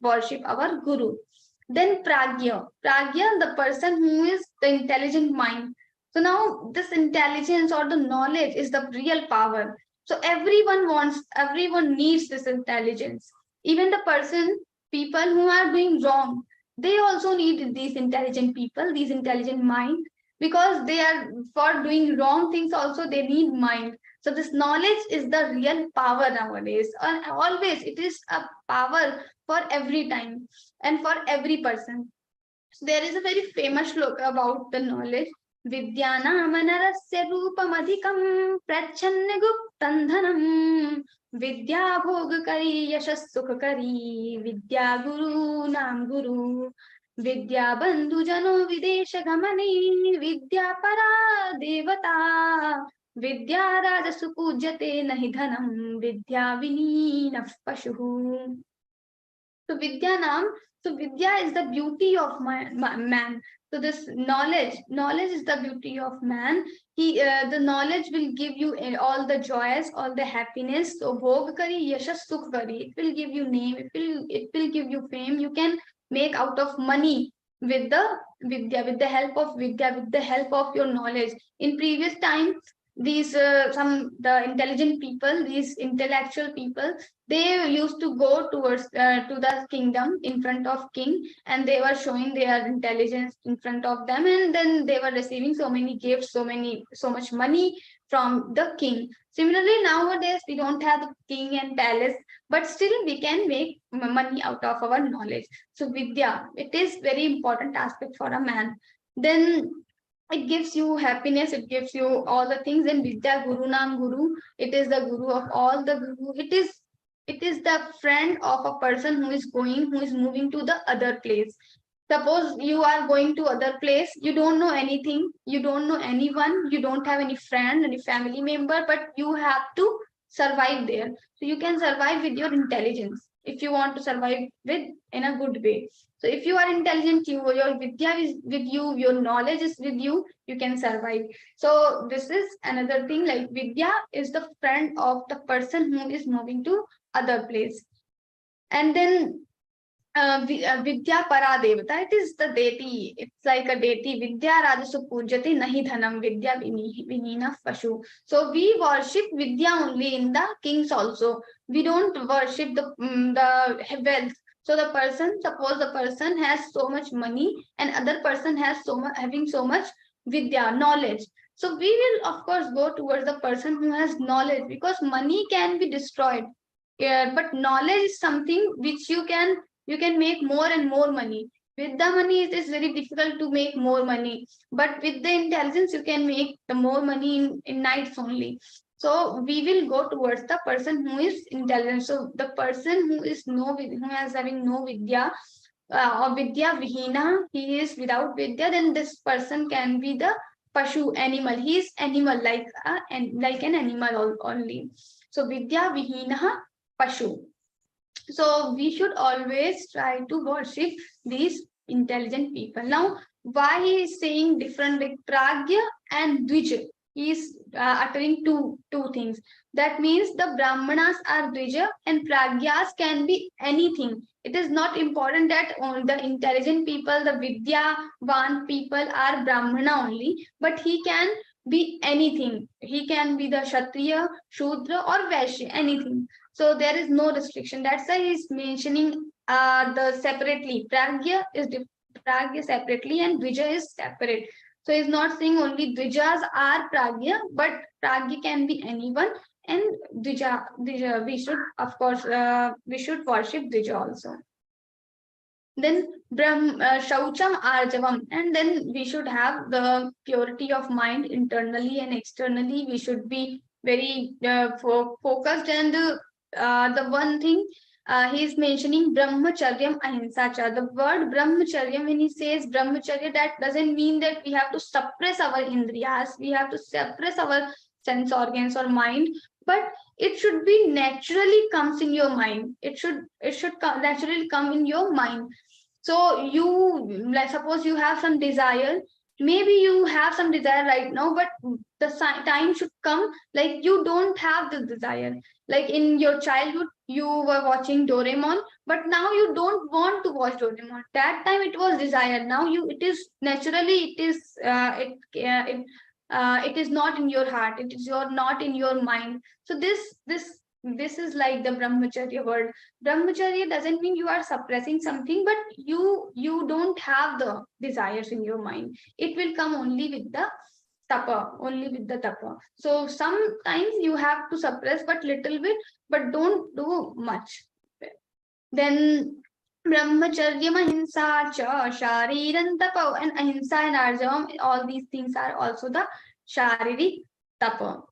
worship our Guru. Then Pragya. Pragya, the person who is the intelligent mind. So now this intelligence or the knowledge is the real power. So everyone needs this intelligence. Even the people who are doing wrong, they also need these intelligent people, these intelligent mind, because they are, for doing wrong things also they need mind. So this knowledge is the real power nowadays, and always it is a power for every time and for every person. So there is a very famous look about the knowledge. Vidyanāmanarasya rūpamadhikam prachanna guptandhanam vidya bhogakari yashas sukhakari vidya guru nam guru vidya bandhu jano videsha gamani vidya para devata vidya rajasu pujyate nahi dhanam vidya vineenah pashuh. So Vidya is the beauty of man. So this knowledge is the beauty of man. The knowledge will give you all the joys, all the happiness. So Bhog Kari, Yashas Sukh Kari. It will give you name. It will give you fame. You can make out of money with the Vidya, with the help of Vidya, with the help of your knowledge. In previous times, these the intelligent people, these intellectual people, they used to go towards to the kingdom in front of king, and they were showing their intelligence in front of them, and then they were receiving so many gifts, so much money from the king. Similarly, nowadays we don't have the king and palace, but still we can make money out of our knowledge. So Vidya, it is very important aspect for a man. Then it gives you happiness, it gives you all the things. And Vidya Guru Nam Guru, it is the guru of all the guru. It is the friend of a person who is moving to the other place. Suppose you are going to other place, you don't know anything, you don't know anyone, you don't have any friend, any family member, but you have to survive there. So you can survive with your intelligence if you want to survive in a good way. So if you are intelligent, your Vidya is with you, your knowledge is with you, you can survive. So this is another thing, like Vidya is the friend of the person who is moving to other place. And then Vidya Para Devata, it is the deity. It's like a deity. Vidya Rajasu Pujyate Nahi Dhanam Vidya Vineenah Pashu. So we worship Vidya only in the kings also. We don't worship the wealth. So the person, suppose the person has so much money and other person has having so much Vidya, knowledge. So we will of course go towards the person who has knowledge, because money can be destroyed. But knowledge is something which you can make more and more money. With the money, it is very difficult to make more money. But with the intelligence, you can make the more money in nights only. So we will go towards the person who is intelligent. So the person who is having no Vidya or Vidya Vihina, he is without Vidya, then this person can be the Pashu, animal. He is animal, like an animal only. So Vidya Vihina Pashu. So we should always try to worship these intelligent people. Now, why he is saying different, like Pragya and Dvija? he is uttering two things. That means the Brahmanas are Dvija and Pragyas can be anything. It is not important that only the intelligent people, the Vidyavan people are Brahmana only, but he can be anything. He can be the Kshatriya, Shudra, or Vaishya, anything. So there is no restriction. That's why he's mentioning the separately. Pragya is Pragya separately and Dvija is separate. So he's not saying only Dvijas are Pragya, but Pragya can be anyone. And Dvija, we should, of course, we should worship Dvija also. Then Shaucham Arjavam, and then we should have the purity of mind internally and externally. We should be very focused. And the one thing he is mentioning Brahmacharyam Ahimsacha. The word Brahmacharyam, when he says Brahmacharya, that doesn't mean that we have to suppress our indriyas, we have to suppress our sense organs or mind, but it should be naturally comes in your mind. It should naturally come in your mind. So you, like, suppose you have some desire, maybe you have some desire right now, but the time should come like you don't have the desire. Like in your childhood, you were watching Doraemon, but now you don't want to watch Doraemon. That time it was desire. Now it is naturally, it is not in your heart. It is not in your mind. So this is like the Brahmacharya word. Brahmacharya doesn't mean you are suppressing something, but you don't have the desires in your mind. It will come only with the tapa. So sometimes you have to suppress but little bit, but don't do much. Then Brahmacharya, Ahimsa, Cha, Shariran Tapa, and Ahimsa and Arjavam, all these things are also the Sharirik Tapa.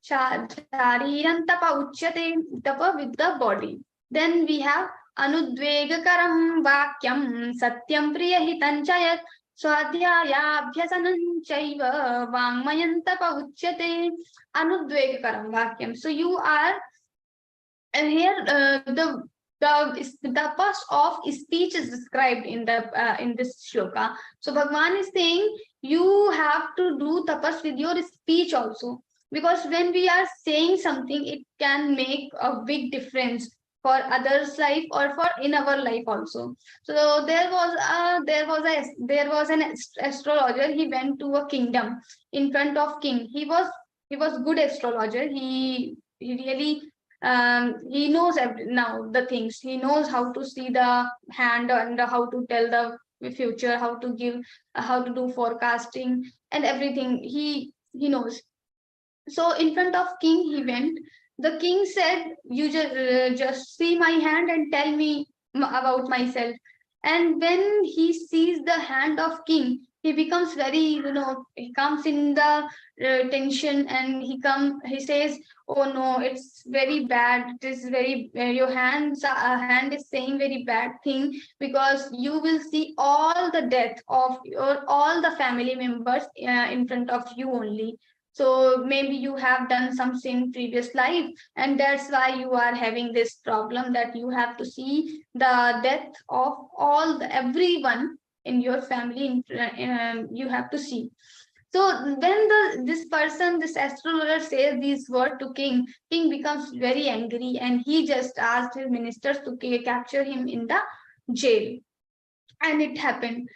Shariran Tapa Uchyate, Tapa with the body. Then we have Anudvegakaram Vakyam, Satyam Priyahitanchayat, Swadhyayabhyasanam Chaiva, Vangmayan Tapa Uchyate, Anudvegakaram Vakyam. So you are, and here the tapas of speech is described in this shloka. So Bhagwan is saying you have to do tapas with your speech also, because when we are saying something, it can make a big difference for others' life or for in our life also. So there was an astrologer. He went to a kingdom in front of king. He was good astrologer. He really he knows now the things. He knows how to see the hand and how to tell the future, how to do forecasting and everything. He knows. So in front of king he went. The king said, you just see my hand and tell me about myself. And when he sees the hand of king, he becomes very, he comes in the tension, and he says, oh no, it's very bad. It is very, your hand is saying very bad thing, because you will see all the death of all the family members in front of you only. So maybe you have done some sin previous life, and that's why you are having this problem, that you have to see the death of everyone in your family. You have to see. So when this astrologer says these words to king becomes very angry, and he just asked his ministers to capture him in the jail. And it happened.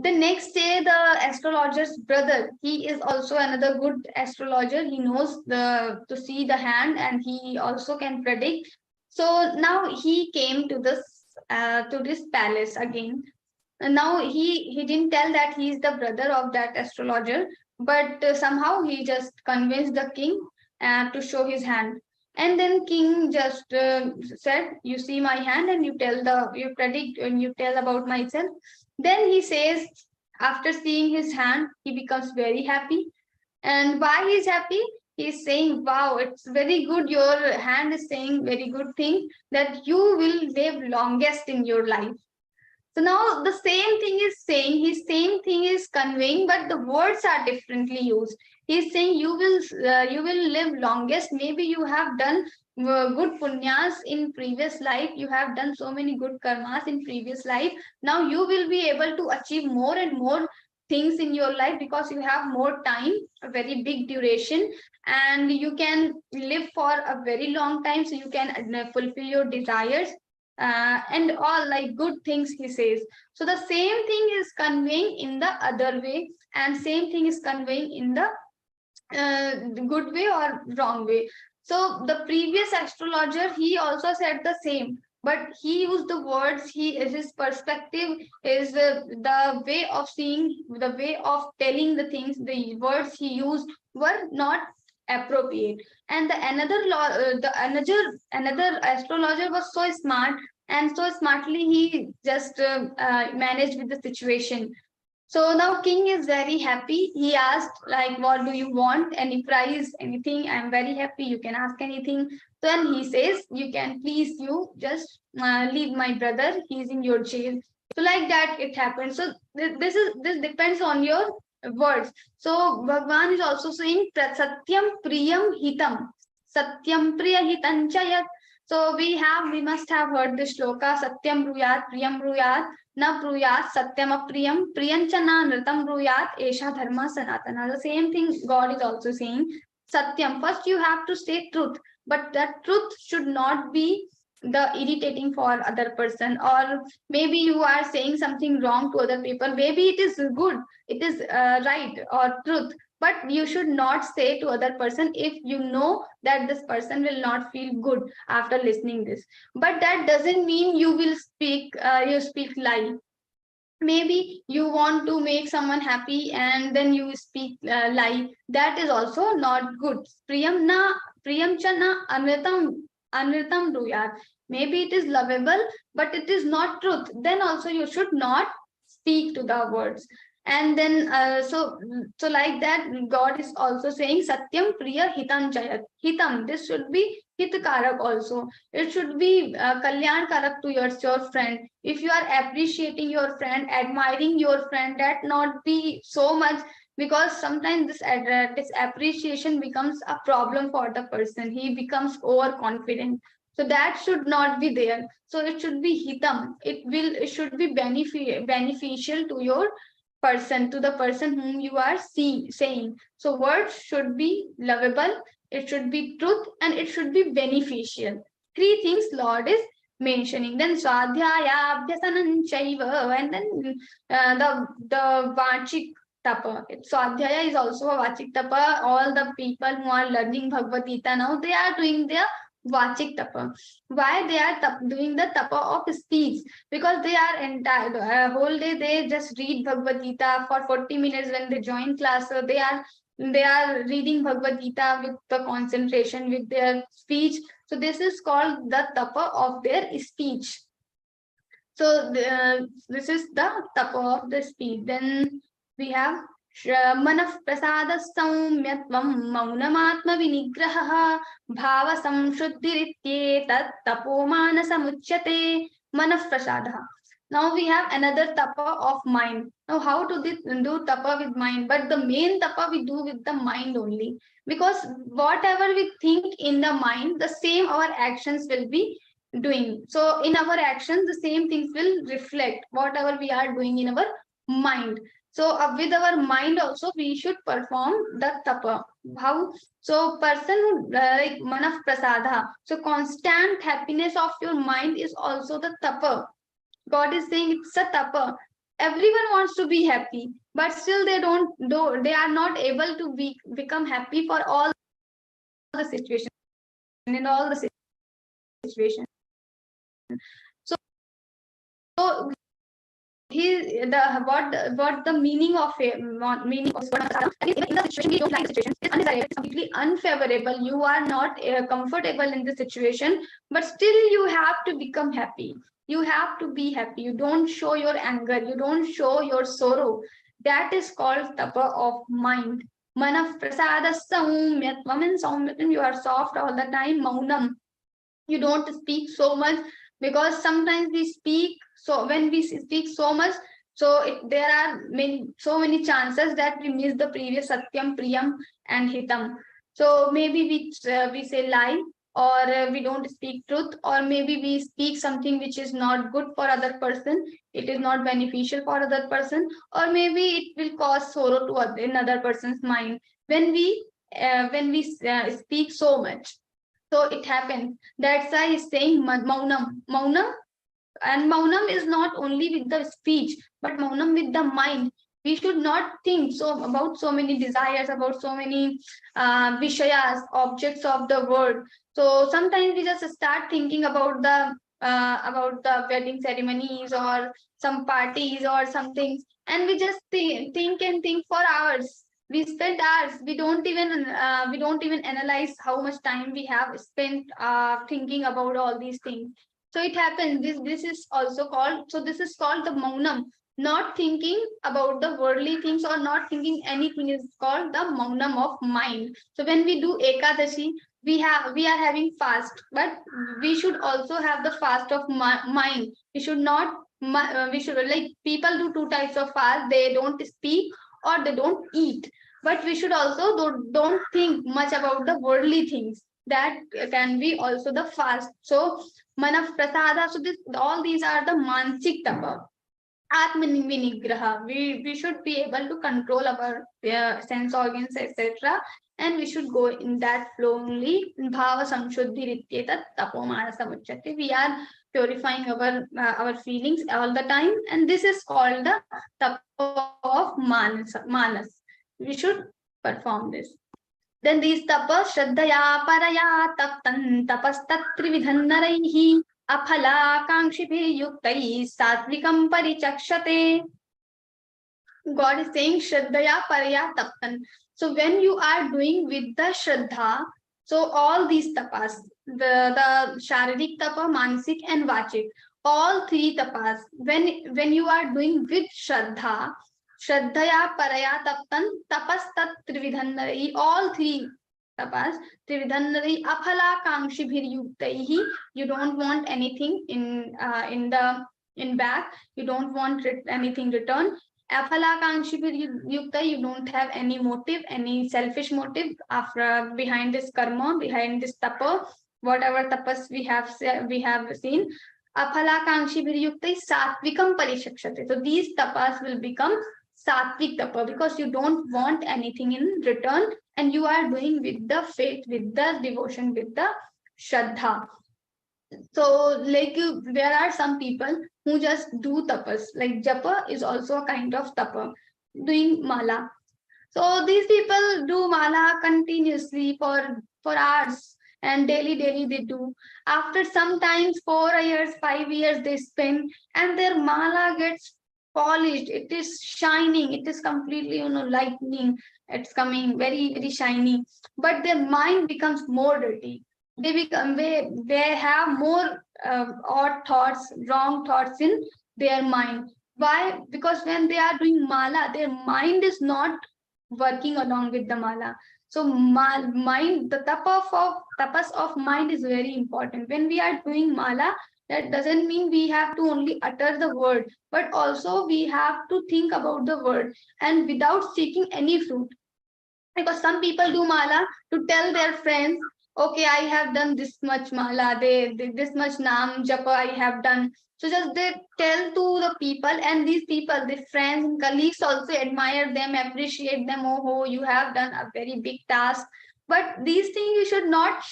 The next day, the astrologer's brother, he is also another good astrologer. He knows to see the hand, and he also can predict. So now he came to this palace again. And now he didn't tell that he is the brother of that astrologer, but somehow he just convinced the king to show his hand. And then king just said, you see my hand and you predict and you tell about myself. Then he says, after seeing his hand, he becomes very happy. And why he's happy? He's saying, wow, it's very good. Your hand is saying very good thing, that you will live longest in your life. So now the same thing is saying, his same thing is conveying, but the words are differently used. He's saying you will live longest. Maybe you have done good punyas in previous life. You have done so many good karmas in previous life. Now you will be able to achieve more and more things in your life because you have more time, a very big duration, and you can live for a very long time, so you can fulfill your desires and all like good things, he says. So the same thing is conveying in the other way, and same thing is conveying in the good way or wrong way. So the previous astrologer, he also said the same, but he used the words, his perspective, the way of seeing, the way of telling the things, the words he used were not appropriate. And the another astrologer was so smart, and so smartly he just managed with the situation. So now king is very happy. He asked like, what do you want? Any prize, anything? I'm very happy. You can ask anything. Then he says, you can please you just leave my brother. He's in your jail. So like that it happens. So this depends on your words. So Bhagwan is also saying satyam priyam hitam. Satyam priya hitam chayat. So we must have heard this shloka, satyam bruyat, priyam bruyat, na bruyat, satyam apriyam, priyanchana nritam bruyat, esha dharma sanatana. The same thing God is also saying. Satyam, first you have to say truth, but that truth should not be the irritating for other person, or maybe you are saying something wrong to other people. Maybe it is good, it is right or truth, but you should not say to other person if you know that this person will not feel good after listening this. But that doesn't mean you will speak lie. Maybe you want to make someone happy and then you speak lie. That is also not good. Priyam cha na anritam bruyat. Maybe it is lovable, but it is not truth. Then also you should not speak to the words. And then so like that, God is also saying satyam priya hitam chayat. Hitam, this should be hitkarak also. It should be kalyan karak to your friend. If you are appreciating your friend, admiring your friend, that not be so much, because sometimes this appreciation becomes a problem for the person. He becomes overconfident. So that should not be there. So it should be hitam. It should be beneficial to your person, to the person whom you are saying. So words should be lovable, it should be truth, and it should be beneficial. Three things Lord is mentioning. Then swadhyaya abhyasanam chaiva, and then the vachik tapa. Swadhyaya is also a vachik tapa. All the people who are learning Bhagavad Gita now, they are doing their vachik tapa. Why they are doing the tapa of speech? Because they are entire whole day they just read Bhagavad Gita for 40 minutes when they join class. So they are reading Bhagavad Gita with the concentration, with their speech. So this is called the tapa of their speech. So this is the tapa of the speech. Then we have मनः प्रसाद सौम्यत्वं मौनमात्म विनिग्रहः भाव संशुद्धिरित्येतत् तपोमानसमुच्यते मनः प्रसादः. Now we have another tapa of mind. Now how to do tapa with mind? But the main tapa we do with the mind only, because whatever we think in the mind, the same our actions will be doing. So in our actions, the same things will reflect whatever we are doing in our mind. So with our mind also we should perform the tapa. How? So person who like manaf prasada. So constant happiness of your mind is also the tapa. God is saying it's a tapa. Everyone wants to be happy, but still they are not able to become happy for all the situations, in all the situations. So what the meaning of in the situation you don't like the situation is undesirable, it's completely unfavorable. You are not comfortable in the situation, but still you have to become happy. You have to be happy. You don't show your anger. You don't show your sorrow. That is called tapa of mind. Manaf prasada saumyatvam, and saumyatvam, you are soft all the time. Maunam, you don't speak so much, because sometimes we speak. So when we speak so much, so there are so many chances that we miss the previous satyam, priyam, and hitam. So maybe we say lie, or we don't speak truth, or maybe we speak something which is not good for other person. it is not beneficial for other person, or maybe it will cause sorrow to another person's mind when we speak so much. So it happens. That's why he's saying maunam. And maunam is not only with the speech, but maunam with the mind. We should not think so about so many desires, about so many vishayas, objects of the world. So sometimes we just start thinking about the wedding ceremonies or some parties or something, and we just think for hours. We spend hours. We don't even analyze how much time we have spent thinking about all these things. So it happens. This is also called. So this is called the maunam. Not thinking about the worldly things or not thinking anything is called the maunam of mind. So when we do Ekadashi, we are having fast, but we should also have the fast of mind. We should not. We should, like, people do two types of fast. They don't speak or they don't eat. But we should also don't think much about the worldly things. That can be also the fast. So manaf prasada. So all these are the mansik tapa. Atma vinigraha. We should be able to control our sense organs, etc. And we should go in that flow only. Bhava samshuddhi rityeta tapomana samuchyate. We are purifying our feelings all the time, and this is called the tapa of manas. We should perform this. Then these tapas, Shraddhaya Paraya Taptan Tapastatrividhanaraihi Aphala Kankshibhi Yuktai Satvikam Parichakshate. God is saying Shraddhaya Paraya Taptan. So when you are doing with the Shraddha, so all these tapas, the Sharirik tapa, Mansik and Vachik, all three tapas, when you are doing with Shraddha, Shraddhaya Paraya Taptan Tapastat Trividhanari, all three tapas, Trividhanari Aphala Kankshibhir Yuktaihi, you don't want anything in back, you don't want anything return. Aphala Kankshibhir Yukta, you don't have any motive, any selfish motive after behind this karma, behind this tapa, whatever tapas we have seen. Aphala Kankshibhir Yukta Satvikam Parishakshate. So these tapas will become Satvik tapa because you don't want anything in return and you are doing with the faith, with the devotion, with the Shraddha. So like there are some people who just do tapas, like japa is also a kind of tapa, doing mala. So these people do mala continuously for hours and daily they do. After sometimes 4 years, 5 years they spend and their mala gets polished, it is shining, it is completely lightning, it's coming very very shiny, but their mind becomes more dirty. They have more odd thoughts, wrong thoughts in their mind. Why? Because when they are doing mala, their mind is not working along with the mala. So mind, the tapas of mind is very important. When we are doing mala, that doesn't mean we have to only utter the word, but also we have to think about the word and without seeking any fruit. Because some people do mala to tell their friends, okay, I have done this much mala, this much nam japa I have done. So just they tell to the people, and these people, the friends and colleagues also admire them, appreciate them. Oh, you have done a very big task. But these things we should not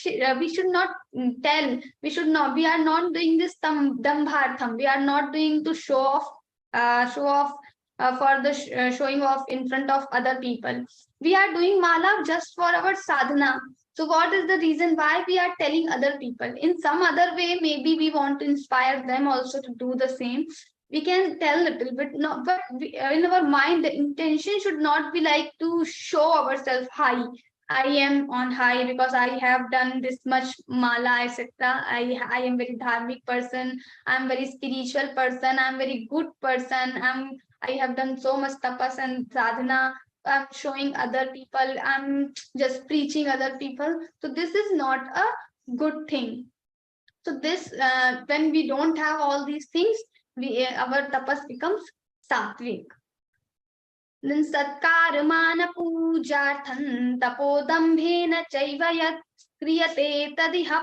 tell. We are not doing this dambhartham. We are not doing to show off for the showing off in front of other people. We are doing mala just for our sadhana. So what is the reason why we are telling other people? In some other way, maybe we want to inspire them also to do the same. We can tell a little bit, no, but in our mind, the intention should not be like to show ourselves high. I am on high because I have done this much mala, etc. I am very dharmic person. I'm very spiritual person. I'm very good person. I have done so much tapas and sadhana. I'm showing other people. I'm just preaching other people. So this is not a good thing. So this when we don't have all these things, our tapas becomes sattvic. Then satkarmana pujarthan tapodambhena chaiva yat kriyate tadiha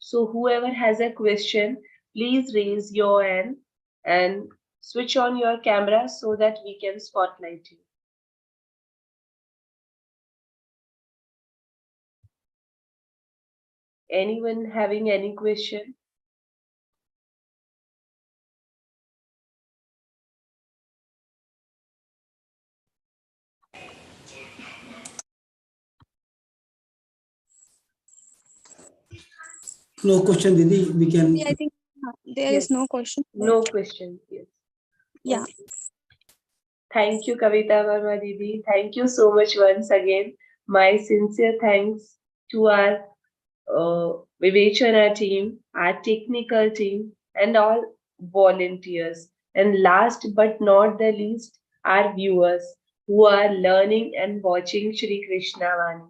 So whoever has a question, please raise your hand and switch on your camera so that we can spotlight you. Anyone having any question? No question, Didi. We can. I think there is Yes. no question. No question. Yes. Yeah. Thank you, Kavita Verma Didi. Thank you so much once again. My sincere thanks to our Vivechana team, our technical team, and all volunteers. And last but not the least, our viewers who are learning and watching Shri Krishna Vani.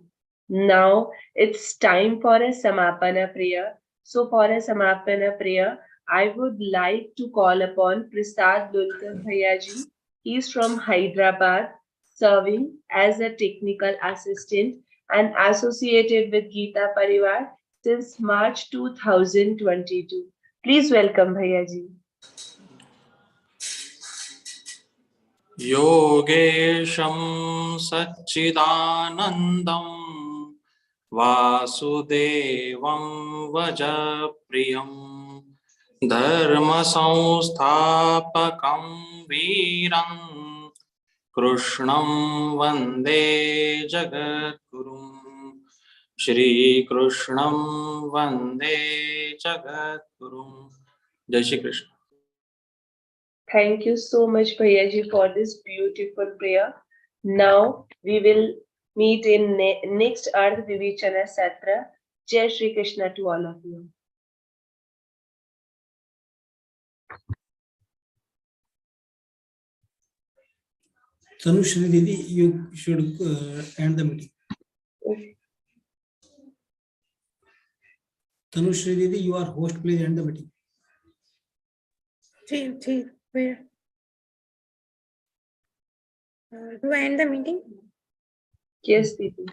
Now it's time for a Samapana prayer. So for a Samapana prayer, I would like to call upon Prasad Lulkar Bhayaji. He's from Hyderabad, serving as a technical assistant and associated with Geeta Parivar since March 2022. Please welcome Bhayaji. योगेशं सच्चिदानन्दं वासुदेवं वजप्रियं धर्मसंस्थापकं वीरं कृष्णं वन्दे जगद्गुरुं श्रीकृष्णं वन्दे जगद्गुरुं जय Shri Krishna. Thank you so much, Bhayaji, for this beautiful prayer. Now we will meet in next Earth Vivechana Satra. Jai Shri Krishna to all of you. Tanushri Didi, you should end the meeting. Okay. Tanushri Didi, you are host. Please end the meeting. Where? Do I end the meeting? Yes, Didi.